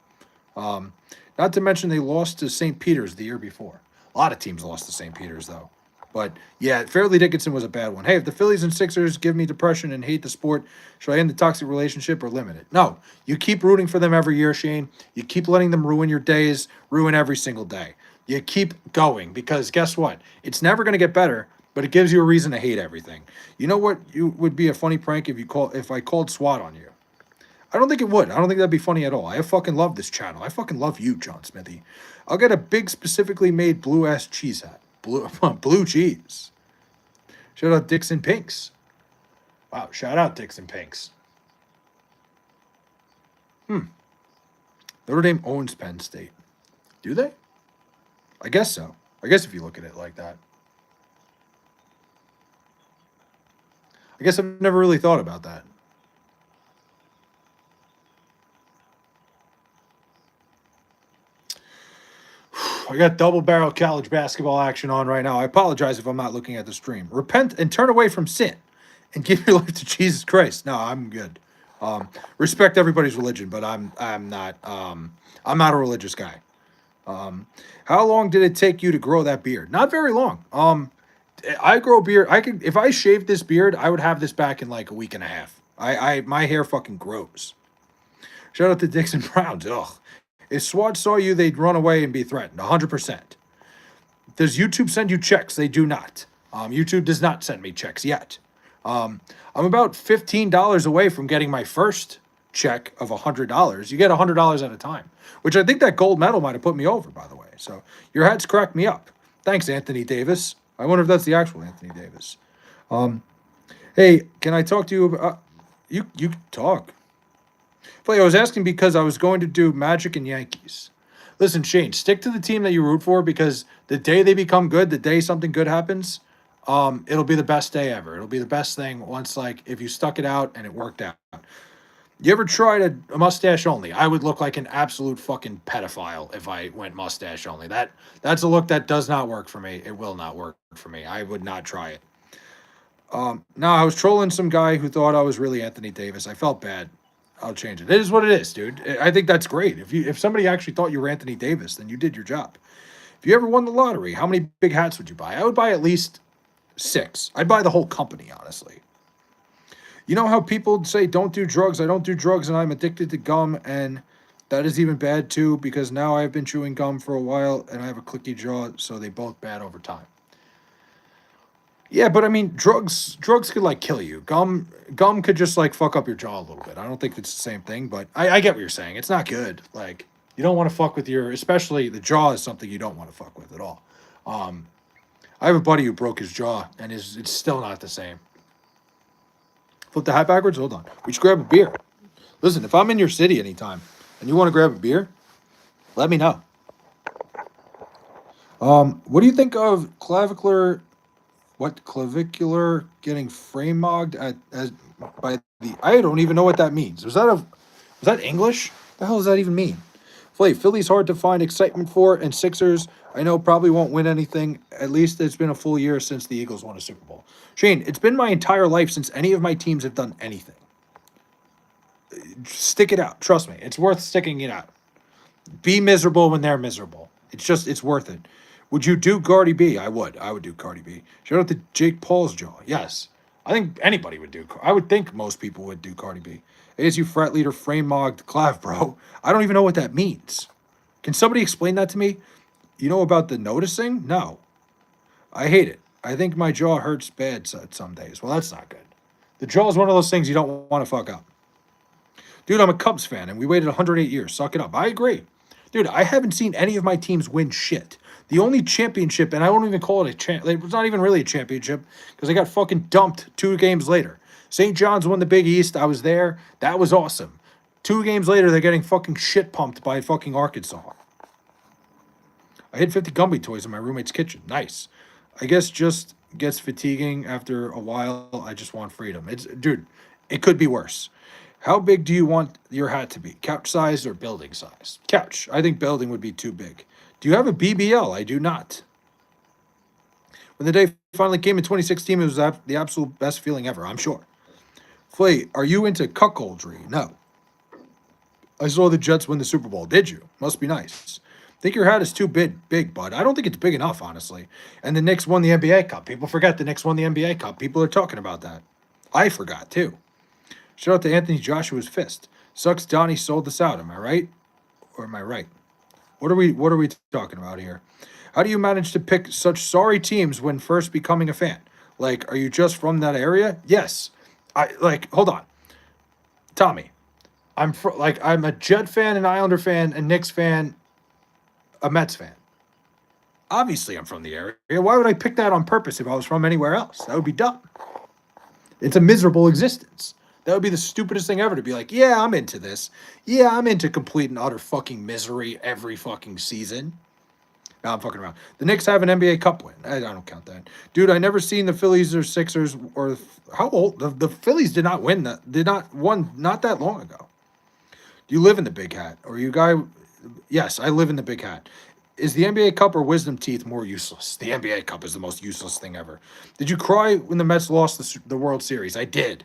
Not to mention they lost to St. Peter's the year before. A lot of teams lost to St. Peter's though. But yeah, Fairleigh Dickinson was a bad one. Hey, if the Phillies and Sixers give me depression and hate the sport, should I end the toxic relationship or limit it? No, you keep rooting for them every year, Shane. You keep letting them ruin your days, ruin every single day. You keep going because guess what? It's never going to get better, but it gives you a reason to hate everything. You know what? You would be a funny prank if I called SWAT on you. I don't think it would. I don't think that'd be funny at all. I fucking love this channel. I fucking love you, John Smithy. I'll get a big specifically made blue ass cheese hat. Blue cheese. Shout out Dixon Pinks. Wow, shout out Dixon Pinks. Notre Dame owns Penn State. Do they? I guess so. I guess if you look at it like that. I guess I've never really thought about that. I got double barrel college basketball action on right now. I apologize if I'm not looking at the stream. Repent and turn away from sin and give your life to Jesus Christ. No, I'm good. Respect everybody's religion, but I'm not a religious guy. How long did it take you to grow that beard? Not very long. I grow beard. If I shaved this beard, I would have this back in like a week and a half. My hair fucking grows. Shout out to Dixon Browns. Ugh. If SWAT saw you, they'd run away and be threatened. 100%. Does YouTube send you checks? They do not. YouTube does not send me checks yet. I'm about $15 away from getting my first check of $100. You get $100 at a time, which I think that gold medal might have put me over, by the way. So your hat's cracked me up. Thanks, Anthony Davis. I wonder if that's the actual Anthony Davis. Hey, can I talk to you about... You talk. I was asking because I was going to do Magic and Yankees. Listen, Shane, stick to the team that you root for because the day they become good, the day something good happens, it'll be the best day ever. It'll be the best thing once, if you stuck it out and it worked out. You ever tried a mustache only? I would look like an absolute fucking pedophile if I went mustache only. That's a look that does not work for me. It will not work for me. I would not try it. No, I was trolling some guy who thought I was really Anthony Davis. I felt bad. I'll change it. It is what it is, dude. I think that's great. If somebody actually thought you were Anthony Davis, then you did your job. If you ever won the lottery, how many big hats would you buy? I would buy at least 6. I'd buy the whole company, honestly. You know how people say, don't do drugs? I don't do drugs and I'm addicted to gum. And that is even bad too because now I've been chewing gum for a while and I have a clicky jaw. So they both bad over time. Yeah, but I mean, drugs could like kill you. Gum could just like fuck up your jaw a little bit. I don't think it's the same thing, but I get what you're saying. It's not good. Like you don't want to fuck with your, especially the jaw is something you don't want to fuck with at all. Um, I have a buddy who broke his jaw and it's still not the same. Flip the hat backwards. Hold on. We should grab a beer. Listen, if I'm in your city anytime and you want to grab a beer, let me know. What do you think of clavicular? What clavicular getting frame mogged at as by the? I don't even know what that means. Was that English? The hell does that even mean? Flay, Philly's hard to find excitement for, and Sixers, I know probably won't win anything. At least it's been a full year since the Eagles won a Super Bowl. Shane, it's been my entire life since any of my teams have done anything. Stick it out. Trust me, it's worth sticking it out. Be miserable when they're miserable. It's worth it. Would you do Cardi B? I would. I would do Cardi B. Shout out to Jake Paul's jaw. Yes. I think anybody would do. I would think most people would do Cardi B. ASU frat leader frame mogged clav, bro. I don't even know what that means. Can somebody explain that to me? You know about the noticing? No. I hate it. I think my jaw hurts bad some days. Well, that's not good. The jaw is one of those things you don't want to fuck up. Dude, I'm a Cubs fan and we waited 108 years. Suck it up. I agree. Dude, I haven't seen any of my teams win shit. The only championship, and I won't even call it a champ. It was not even really a championship because they got fucking dumped 2 games later. St. John's won the Big East. I was there. That was awesome. 2 games later, they're getting fucking shit pumped by fucking Arkansas. I hid 50 Gumby toys in my roommate's kitchen. Nice. I guess just gets fatiguing after a while. I just want freedom. Dude, it could be worse. How big do you want your hat to be? Couch size or building size? Couch. I think building would be too big. Do you have a BBL? I do not. When the day finally came in 2016, it was the absolute best feeling ever, I'm sure. Flay, are you into cuckoldry? No. I saw the Jets win the Super Bowl. Did you? Must be nice. Think your hat is too big, bud. I don't think it's big enough, honestly. And the Knicks won the NBA Cup. People forget the Knicks won the NBA Cup. People are talking about that. I forgot, too. Shout out to Anthony Joshua's fist. Sucks Donnie sold this out. Am I right? Or am I right? What are we talking about here? How do you manage to pick such sorry teams when first becoming a fan? Like, are you just from that area? Yes. Hold on. Tommy. I'm a Jet fan, an Islander fan, a Knicks fan, a Mets fan. Obviously I'm from the area. Why would I pick that on purpose if I was from anywhere else? That would be dumb. It's a miserable existence. That would be the stupidest thing ever to be like, yeah, I'm into this. Yeah, I'm into complete and utter fucking misery every fucking season. No, I'm fucking around. The Knicks have an NBA Cup win. I don't count that. Dude, I never seen the Phillies or Sixers or how old? The Phillies did not win that. Did not won not that long ago. Do you live in the Big Hat? Or you guy? Yes, I live in the Big Hat. Is the NBA Cup or wisdom teeth more useless? The NBA Cup is the most useless thing ever. Did you cry when the Mets lost the World Series? I did.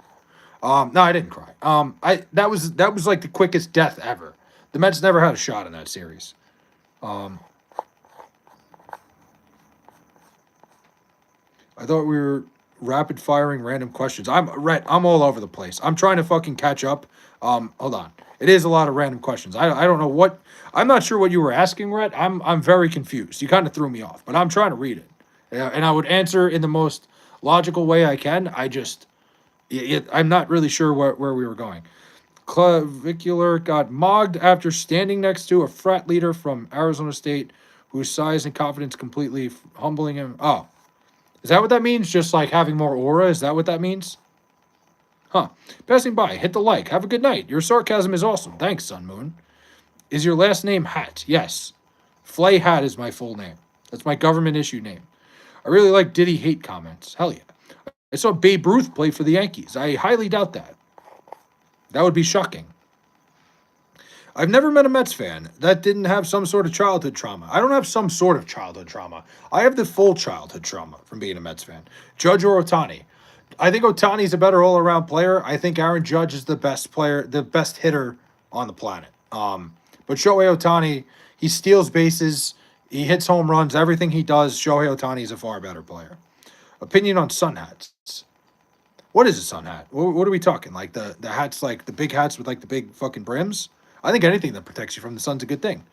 No, I didn't cry. That was like the quickest death ever. The Mets never had a shot in that series. I thought we were rapid firing random questions. I'm all over the place. I'm trying to fucking catch up. Hold on. It is a lot of random questions. I don't know what. I'm not sure what you were asking, Rhett. I'm very confused. You kind of threw me off, but I'm trying to read it, and I would answer in the most logical way I can. I'm not really sure where we were going. Clavicular got mogged after standing next to a frat leader from Arizona State whose size and confidence completely humbling him. Oh, is that what that means? Just like having more aura? Is that what that means? Huh. Passing by, hit the like. Have a good night. Your sarcasm is awesome. Thanks, Sun Moon. Is your last name Hat? Yes. Flay Hat is my full name. That's my government issue name. I really like Diddy hate comments. Hell yeah. I saw Babe Ruth play for the Yankees. I highly doubt that. That would be shocking. I've never met a Mets fan that didn't have some sort of childhood trauma. I don't have some sort of childhood trauma. I have the full childhood trauma from being a Mets fan. Judge or Ohtani. I think Otani's a better all-around player. I think Aaron Judge is the best player, the best hitter on the planet. But Shohei Otani, he steals bases, he hits home runs, everything he does. Shohei Otani is a far better player. Opinion on sun hats. What is a sun hat? What are we talking? Like the hats, like the big hats with like the big fucking brims? I think anything that protects you from the sun's a good thing.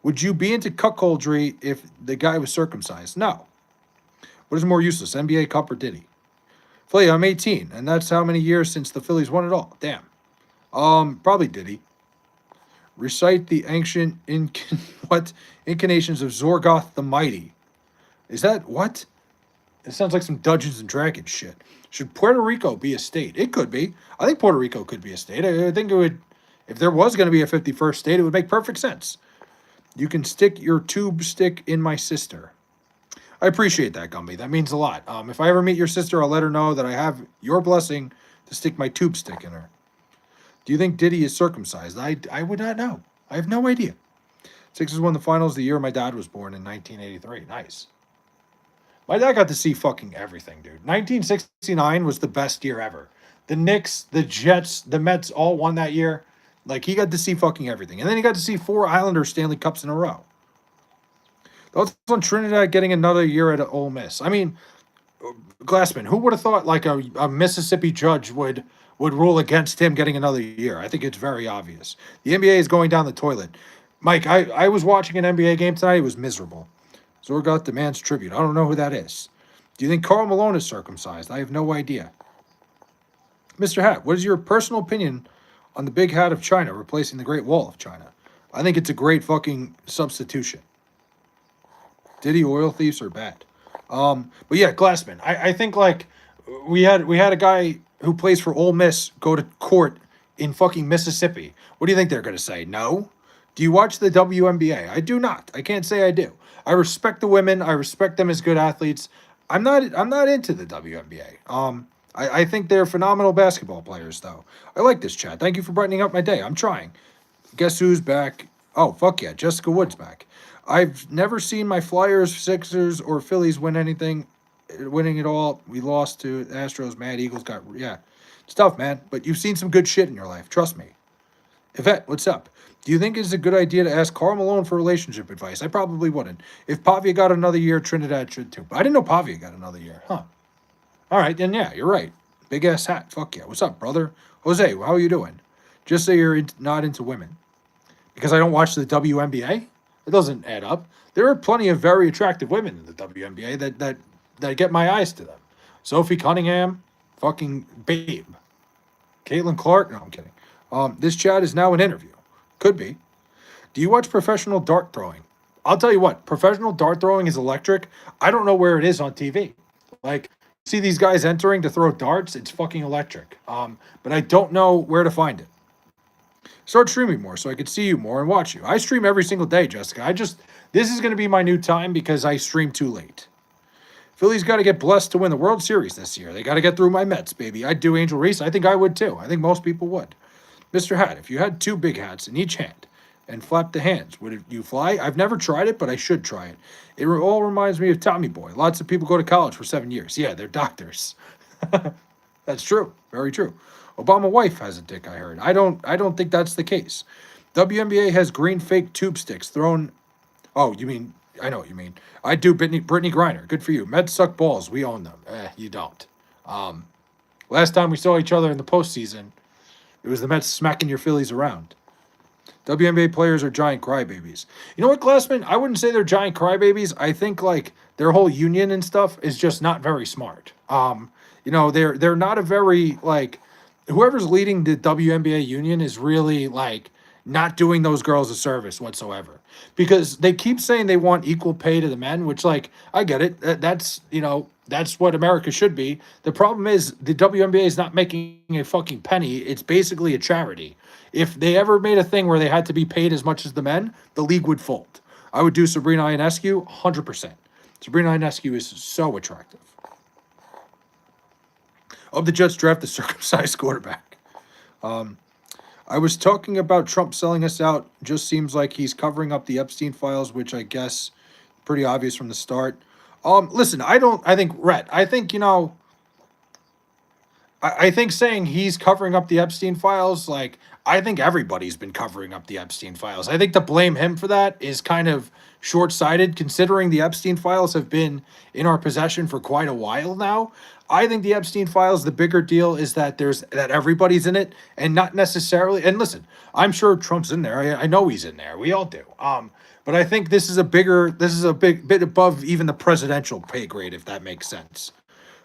Would you be into cuckoldry if the guy was circumcised? No. What is more useless, NBA Cup or Diddy? Philly, I'm 18, and that's how many years since the Phillies won it all. Damn. Probably Diddy. Recite the ancient what incarnations of Zorgoth the Mighty. Is that what? It sounds like some Dungeons and Dragons shit. Should Puerto Rico be a state? It could be. I think Puerto Rico could be a state. I think it would. If there was going to be a 51st state, it would make perfect sense. You can stick your tube stick in my sister. I appreciate that, Gumby. That means a lot. If I ever meet your sister, I'll let her know that I have your blessing to stick my tube stick in her. Do you think Diddy is circumcised? I would not know. I have no idea. Sixers won the finals the year my dad was born in 1983. Nice. My dad got to see fucking everything, dude. 1969 was the best year ever. The Knicks, the Jets, the Mets all won that year. Like, he got to see fucking everything. And then he got to see 4 Islanders Stanley Cups in a row. Thoughts on Trinidad getting another year at Ole Miss? I mean, Glassman, who would have thought like a Mississippi judge would rule against him getting another year? I think it's very obvious. The NBA is going down the toilet. Mike, I was watching an NBA game tonight. It was miserable. Zorgoth demands tribute. I don't know who that is. Do you think Karl Malone is circumcised? I have no idea. Mr. Hat, what is your personal opinion on the big hat of China replacing the Great Wall of China? I think it's a great fucking substitution. Diddy oil thieves are bad. But yeah, Glassman. I think like we had a guy who plays for Ole Miss go to court in fucking Mississippi. What do you think they're gonna say? No? Do you watch the WNBA? I do not. I can't say I do. I respect the women. I respect them as good athletes. I'm not into the WNBA. I think they're phenomenal basketball players, though. I like this chat. Thank you for brightening up my day. I'm trying. Guess who's back? Oh, fuck yeah. Jessica Wood's back. I've never seen my Flyers, Sixers, or Phillies win anything, winning it all. We lost to Astros. Mad Eagles got, yeah. It's tough, man. But you've seen some good shit in your life. Trust me. Yvette, what's up? Do you think it's a good idea to ask Karl Malone for relationship advice? I probably wouldn't. If Pavia got another year, Trinidad should too. But I didn't know Pavia got another year. Huh. All right, then yeah, you're right. Big ass hat. Fuck yeah. What's up, brother? Jose, how are you doing? Just say you're not into women. Because I don't watch the WNBA? It doesn't add up. There are plenty of very attractive women in the WNBA that get my eyes to them. Sophie Cunningham, fucking babe. Caitlin Clark? No, I'm kidding. This chat is now an interview. Could be. Do you watch professional dart throwing? I'll tell you what, professional dart throwing is electric. I don't know where it is on TV. Like, see these guys entering to throw darts, it's fucking electric. But I don't know where to find it. Start streaming more so I could see you more and watch you. I stream every single day, Jessica. This is going to be my new time because I stream too late. Philly's got to get blessed to win the World Series this year. They got to get through my Mets, baby. I'd do Angel Reese. I think I would too. I think most people would. Mr. Hat, if you had 2 big hats in each hand and flapped the hands, would you fly? I've never tried it, but I should try it. It all reminds me of Tommy Boy. Lots of people go to college for 7 years. Yeah, they're doctors. That's true. Very true. Obama wife has a dick, I heard. I don't think that's the case. WNBA has green fake tube sticks thrown. Oh, you mean, I know what you mean. I do Brittany Griner. Good for you. Meds suck balls. We own them. You don't. Last time we saw each other in the postseason, it was the Mets smacking your Phillies around. WNBA players are giant crybabies. You know what, Glassman? I wouldn't say they're giant crybabies. I think like their whole union and stuff is just not very smart. They're not a very like whoever's leading the WNBA union is really like not doing those girls a service whatsoever. Because they keep saying they want equal pay to the men, which like I get it. That's what America should be. The problem is the WNBA is not making a fucking penny. It's basically a charity. If they ever made a thing where they had to be paid as much as the men, the league would fold. I would do Sabrina Ionescu 100%. Sabrina Ionescu is so attractive. Of the Jets draft the circumcised quarterback. I was talking about Trump selling us out. Just seems like he's covering up the Epstein files, which I guess pretty obvious from the start. Listen, I think, Rhett, I think saying he's covering up the Epstein files, like, I think everybody's been covering up the Epstein files. I think to blame him for that is kind of short sighted, considering the Epstein files have been in our possession for quite a while now. I think the Epstein files, the bigger deal is that that everybody's in it, and not necessarily. And listen, I'm sure Trump's in there. I know he's in there. We all do. But I think this is a big bit above even the presidential pay grade, if that makes sense.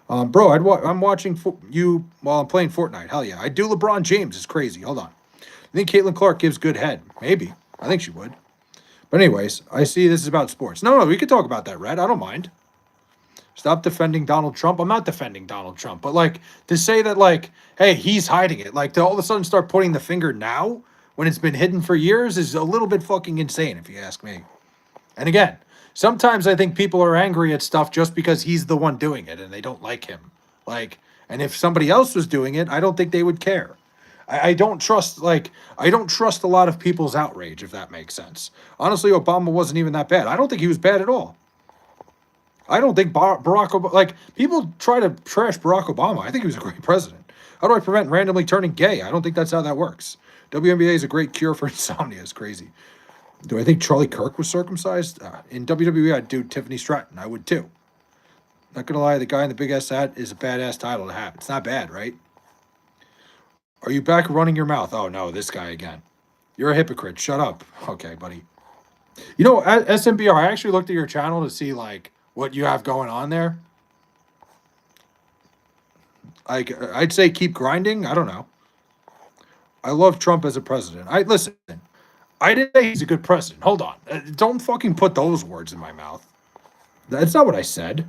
Bro, I'm watching you while I'm playing Fortnite. Hell yeah. I do LeBron James. It's crazy. Hold on. I think Caitlin Clark gives good head. Maybe. I think she would. But anyways, I see this is about sports. No, we could talk about that, Red. I don't mind. Stop defending Donald Trump. I'm not defending Donald Trump. But, like, to say that, like, hey, he's hiding it. Like, to all of a sudden start pointing the finger now when it's been hidden for years is a little bit fucking insane, if you ask me. And again, sometimes I think people are angry at stuff just because he's the one doing it and they don't like him. Like, and if somebody else was doing it, I don't think they would care. I don't trust, like, I don't trust a lot of people's outrage, if that makes sense. Honestly, Obama wasn't even that bad. I don't think he was bad at all. I don't think Barack Obama, like, people try to trash Barack Obama. I think he was a great president. How do I prevent randomly turning gay? I don't think that's how that works. WNBA is a great cure for insomnia. It's crazy. Do I think Charlie Kirk was circumcised? In WWE, I'd do Tiffany Stratton. I would too. Not gonna lie, the guy in the big ass hat is a badass title to have. It's not bad, right? Are you back running your mouth? Oh no, this guy again. You're a hypocrite. Shut up. Okay, buddy. You know, at SMBR, I actually looked at your channel to see like what you have going on there. Like, I'd say keep grinding. I don't know. I love Trump as a president. Listen. I didn't say he's a good president. Hold on. Don't fucking put those words in my mouth. That's not what I said.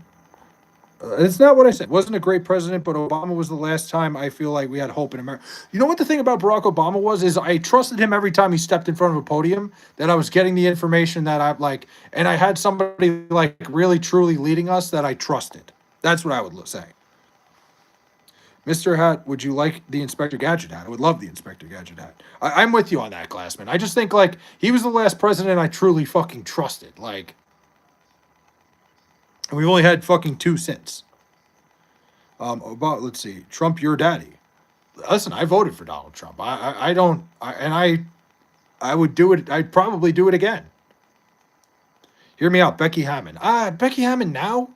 It's not what I said. Wasn't a great president, but Obama was the last time I feel like we had hope in America. You know what the thing about Barack Obama was? Is I trusted him every time he stepped in front of a podium, that I was getting the information that I like, and I had somebody like really truly leading us that I trusted. That's what I would say. Mr. Hat, would you like the Inspector Gadget hat? I would love the Inspector Gadget hat. I'm with you on that, Glassman. I just think, like, he was the last president I truly fucking trusted. Like, and we've only had fucking 2 since. Let's see. Trump, your daddy. Listen, I voted for Donald Trump. I would do it. I'd probably do it again. Hear me out. Becky Hammond. Becky Hammond now?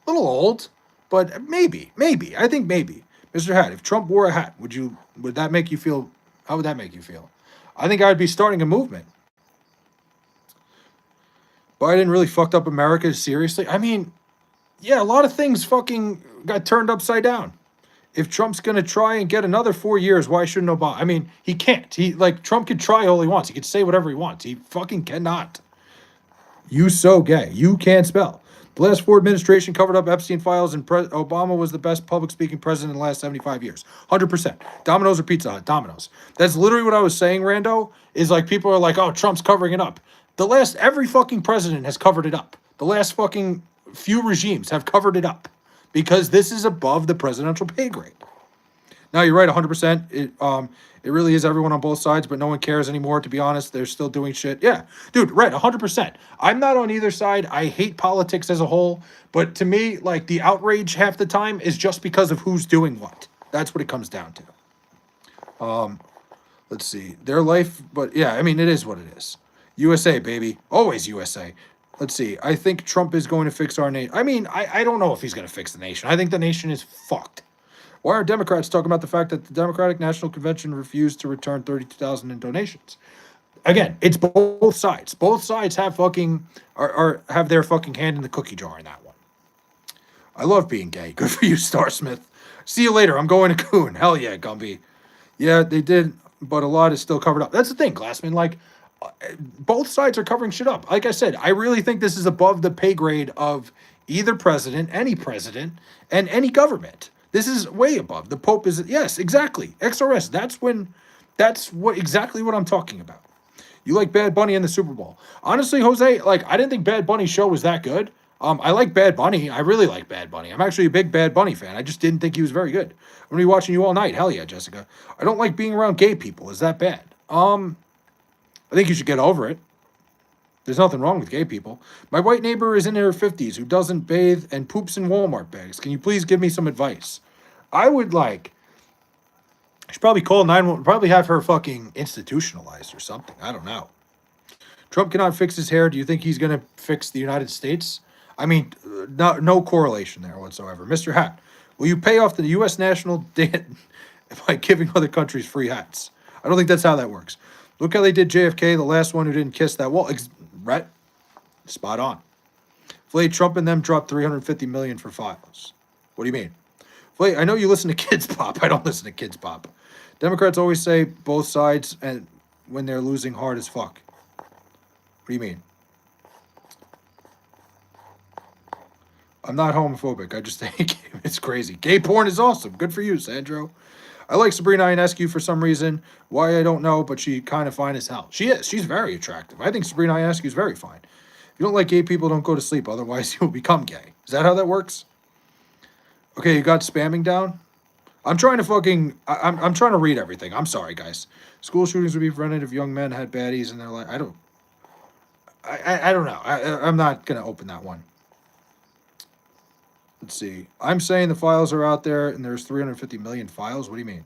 A little old, but maybe. I think maybe. Mr. Hat, if Trump wore a hat, would that make you feel? How would that make you feel? I think I'd be starting a movement. Biden really fucked up America, seriously? I mean, yeah, a lot of things fucking got turned upside down. If Trump's gonna try and get another 4 years, why shouldn't Obama? I mean, he can't. Trump can try all he wants. He can say whatever he wants. He fucking cannot. You so gay. You can't spell. The last Ford administration covered up Epstein files, and Obama was the best public speaking president in the last 75 years. 100%. Domino's or Pizza Hut? Domino's. That's literally what I was saying, Rando, is like people are like, oh, Trump's covering it up. Every fucking president has covered it up. The last fucking few regimes have covered it up because this is above the presidential pay grade. Now, you're right, 100%. It really is everyone on both sides, but no one cares anymore, to be honest. They're still doing shit. Yeah, dude, right, 100%. I'm not on either side. I hate politics as a whole, but to me, like, the outrage half the time is just because of who's doing what. That's what it comes down to. Let's see. Their life, but yeah, I mean, it is what it is. USA, baby. Always USA. Let's see. I think Trump is going to fix our nation. I mean, I don't know if he's going to fix the nation. I think the nation is fucked. Why are Democrats talking about the fact that the Democratic National Convention refused to return $32,000 in donations? Again, it's both sides. Both sides have have their fucking hand in the cookie jar in that one. I love being gay. Good for you, Starsmith. See you later. I'm going to Coon. Hell yeah, Gumby. Yeah, they did, but a lot is still covered up. That's the thing, Glassman. Like, both sides are covering shit up. Like I said, I really think this is above the pay grade of either president, and any government. This is way above. The Pope is, yes, exactly. XRS. That's exactly what I'm talking about. You like Bad Bunny in the Super Bowl. Honestly, Jose, like, I didn't think Bad Bunny's show was that good. I like Bad Bunny. I really like Bad Bunny. I'm actually a big Bad Bunny fan. I just didn't think he was very good. I'm going to be watching you all night. Hell yeah, Jessica. I don't like being around gay people. Is that bad? I think you should get over it. There's nothing wrong with gay people. My white neighbor is in her 50s who doesn't bathe and poops in Walmart bags. Can you please give me some advice? I would like, Should probably call 911, probably have her fucking institutionalized or something. I don't know. Trump cannot fix his hair. Do you think he's going to fix the United States? I mean, no correlation there whatsoever. Mr. Hat, will you pay off the U.S. national debt by giving other countries free hats? I don't think that's how that works. Look how they did JFK, the last one who didn't kiss that wall. Right? Spot on. Flay, Trump and them dropped $350 million for files. What do you mean? Flay, I know you listen to Kids Pop. I don't listen to Kids Pop. Democrats always say both sides and when they're losing hard as fuck. What do you mean? I'm not homophobic. I just think it's crazy. Gay porn is awesome. Good for you, Sandro. I like Sabrina Ionescu for some reason. Why, I don't know, but she kind of fine as hell. She is. She's very attractive. I think Sabrina Ionescu is very fine. If you don't like gay people, don't go to sleep. Otherwise, you'll become gay. Is that how that works? Okay, you got spamming down? I'm trying to fucking... I'm trying to read everything. I'm sorry, guys. School shootings would be prevented if young men had baddies in their life. I don't know. I'm not going to open that one. Let's see. I'm saying the files are out there and there's 350 million files. What do you mean?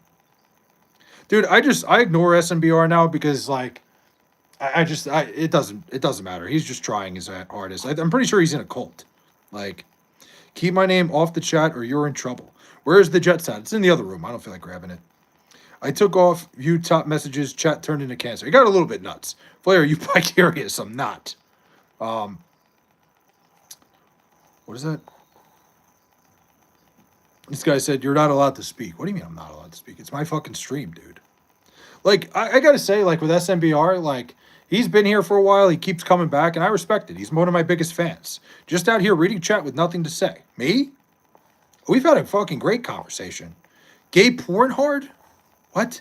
Dude, I ignore SMBR now because like it doesn't matter. He's just trying his hardest. I'm pretty sure he's in a cult. Like, keep my name off the chat or you're in trouble. Where's the jet set? It's in the other room. I don't feel like grabbing it. I took off view top messages. Chat turned into cancer. It got a little bit nuts. Flair, you vicarious. I'm not. What is that? This guy said, you're not allowed to speak. What do you mean I'm not allowed to speak? It's my fucking stream, dude. Like, I got to say, like, with SMBR, like, he's been here for a while. He keeps coming back, and I respect it. He's one of my biggest fans. Just out here reading chat with nothing to say. Me? We've had a fucking great conversation. Gay porn hard? What?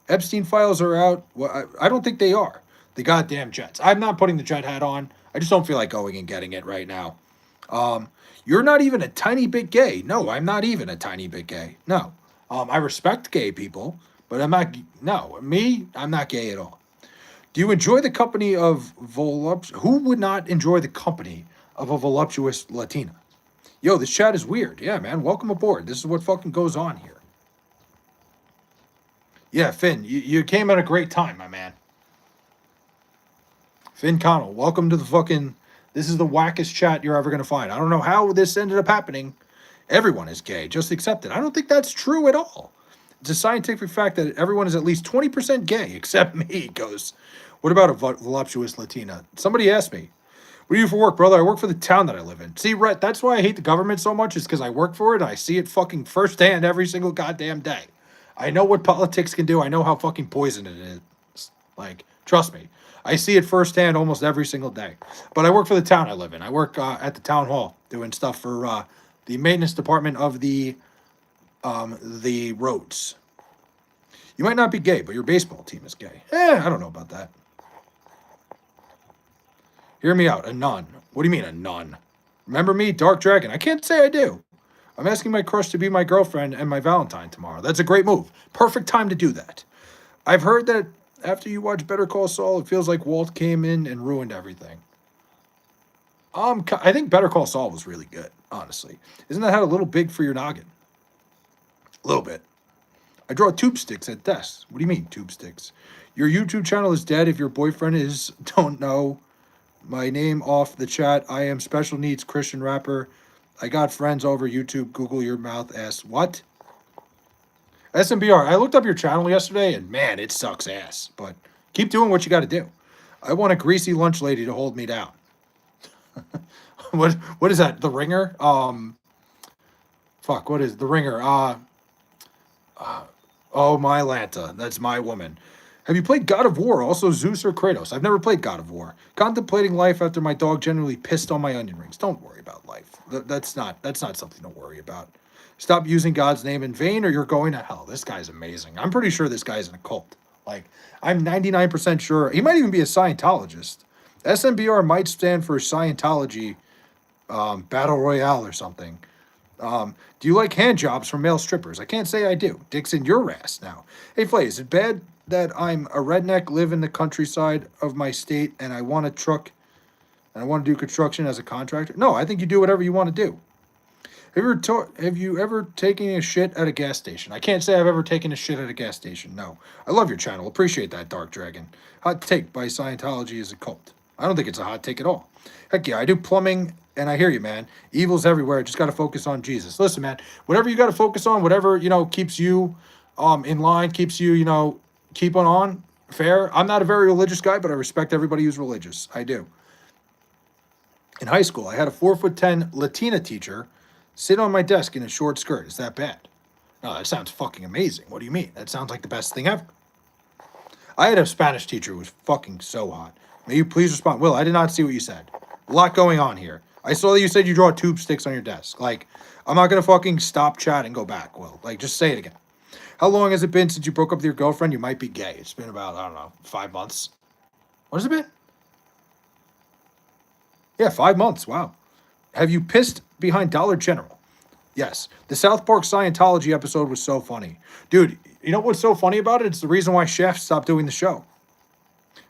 Epstein files are out? Well, I don't think they are. The goddamn Jets. I'm not putting the Jet hat on. I just don't feel like going and getting it right now. You're not even a tiny bit gay. No, I'm not even a tiny bit gay. No. I respect gay people, but I'm not, no, me, I'm not gay at all. Do you enjoy the company of who would not enjoy the company of a voluptuous Latina? Yo, this chat is weird. Yeah, man, welcome aboard. This is what fucking goes on here. Yeah, Finn, you came at a great time, my man. Finn Connell, welcome to the fucking... This is the wackest chat you're ever going to find. I don't know how this ended up happening. Everyone is gay. Just accept it. I don't think that's true at all. It's a scientific fact that everyone is at least 20% gay, except me. He goes, what about a voluptuous Latina? Somebody asked me, what do you do for work, brother? I work for the town that I live in. See, Rhett, that's why I hate the government so much, is because I work for it and I see it fucking firsthand every single goddamn day. I know what politics can do. I know how fucking poison it is. Like, trust me. I see it firsthand almost every single day. But I work for the town I live in. I work at the town hall doing stuff for the maintenance department of the roads. You might not be gay, but your baseball team is gay. I don't know about that. Hear me out. A nun. What do you mean a nun? Remember me, Dark Dragon? I can't say I do. I'm asking my crush to be my girlfriend and my Valentine tomorrow. That's a great move. Perfect time to do that. I've heard that after you watch Better Call Saul, it feels like Walt came in and ruined everything. I think Better Call Saul was really good, honestly. Isn't that how a little big for your noggin? A little bit. I draw tube sticks at desks. What do you mean, tube sticks? Your YouTube channel is dead if your boyfriend don't know my name off the chat. I am special needs Christian rapper. I got friends over YouTube. Google your mouth ass. What? SMBR, I looked up your channel yesterday, and man, it sucks ass. But keep doing what you got to do. I want a greasy lunch lady to hold me down. What is that? The Ringer? Fuck, what is The Ringer? Oh, my Lanta. That's my woman. Have you played God of War? Also Zeus or Kratos? I've never played God of War. Contemplating life after my dog generally pissed on my onion rings. Don't worry about life. That's not something to worry about. Stop using God's name in vain or you're going to hell. This guy's amazing. I'm pretty sure this guy's in a cult. Like, I'm 99% sure. He might even be a Scientologist. SMBR might stand for Scientology Battle Royale or something. Do you like hand jobs from male strippers? I can't say I do. Dick's in your ass now. Hey, Flay, is it bad that I'm a redneck, live in the countryside of my state, and I want a truck, and I want to do construction as a contractor? No, I think you do whatever you want to do. Have you ever taken a shit at a gas station? I can't say I've ever taken a shit at a gas station. No. I love your channel. Appreciate that, Dark Dragon. Hot take by Scientology is a cult. I don't think it's a hot take at all. Heck yeah, I do plumbing, and I hear you, man. Evil's everywhere. Just got to focus on Jesus. Listen, man, whatever you got to focus on, whatever, keeps you in line, keeps you, keep on fair. I'm not a very religious guy, but I respect everybody who's religious. I do. In high school, I had a 4'10" Latina teacher sit on my desk in a short skirt. Is that bad? No, that sounds fucking amazing. What do you mean? That sounds like the best thing ever. I had a Spanish teacher who was fucking so hot. May you please respond? Will, I did not see what you said. A lot going on here. I saw that you said you draw tube sticks on your desk. Like, I'm not going to fucking stop chat and go back, Will. Like, just say it again. How long has it been since you broke up with your girlfriend? You might be gay. It's been about, I don't know, 5 months. What has it been? Yeah, 5 months. Wow. Have you pissed behind Dollar General? Yes. The South Park Scientology episode was so funny. Dude, you know what's so funny about it? It's the reason why Chef stopped doing the show.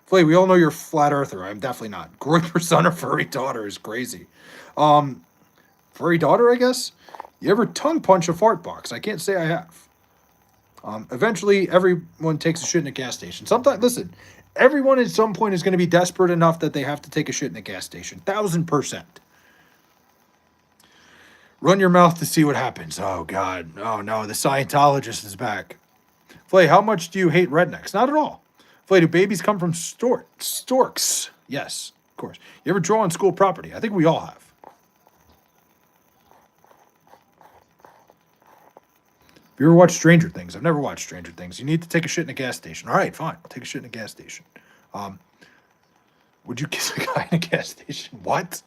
Flay, we all know you're a flat earther. I'm definitely not. Groiper son or furry daughter is crazy. Furry daughter, I guess? You ever tongue punch a fart box? I can't say I have. Eventually, everyone takes a shit in a gas station. Sometimes, listen, everyone at some point is going to be desperate enough that they have to take a shit in a gas station. 1000%. Run your mouth to see what happens. Oh, God. Oh, no. The Scientologist is back. Flay, how much do you hate rednecks? Not at all. Flay, do babies come from storks? Yes, of course. You ever draw on school property? I think we all have. Have you ever watched Stranger Things? I've never watched Stranger Things. You need to take a shit in a gas station. All right, fine. Take a shit in a gas station. Would you kiss a guy in a gas station? What?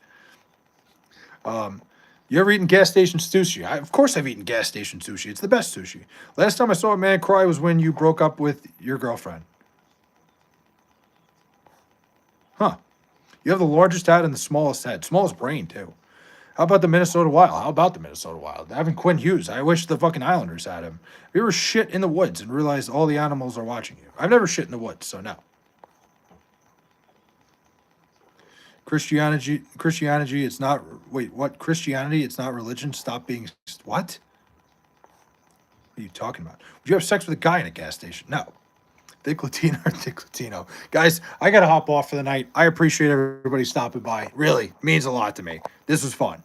You ever eaten gas station sushi? Of course I've eaten gas station sushi. It's the best sushi. Last time I saw a man cry was when you broke up with your girlfriend. Huh. You have the largest hat and the smallest head. Smallest brain, too. How about the Minnesota Wild? How about the Minnesota Wild? Having Quinn Hughes. I wish the fucking Islanders had him. Have you ever shit in the woods and realized all the animals are watching you? I've never shit in the woods, so no. Christianity, it's not, wait, what? Christianity, it's not religion. Stop being, what? What are you talking about? Would you have sex with a guy in a gas station? No. Dick Latino or Dick Latino. Guys, I got to hop off for the night. I appreciate everybody stopping by. Really, means a lot to me. This was fun.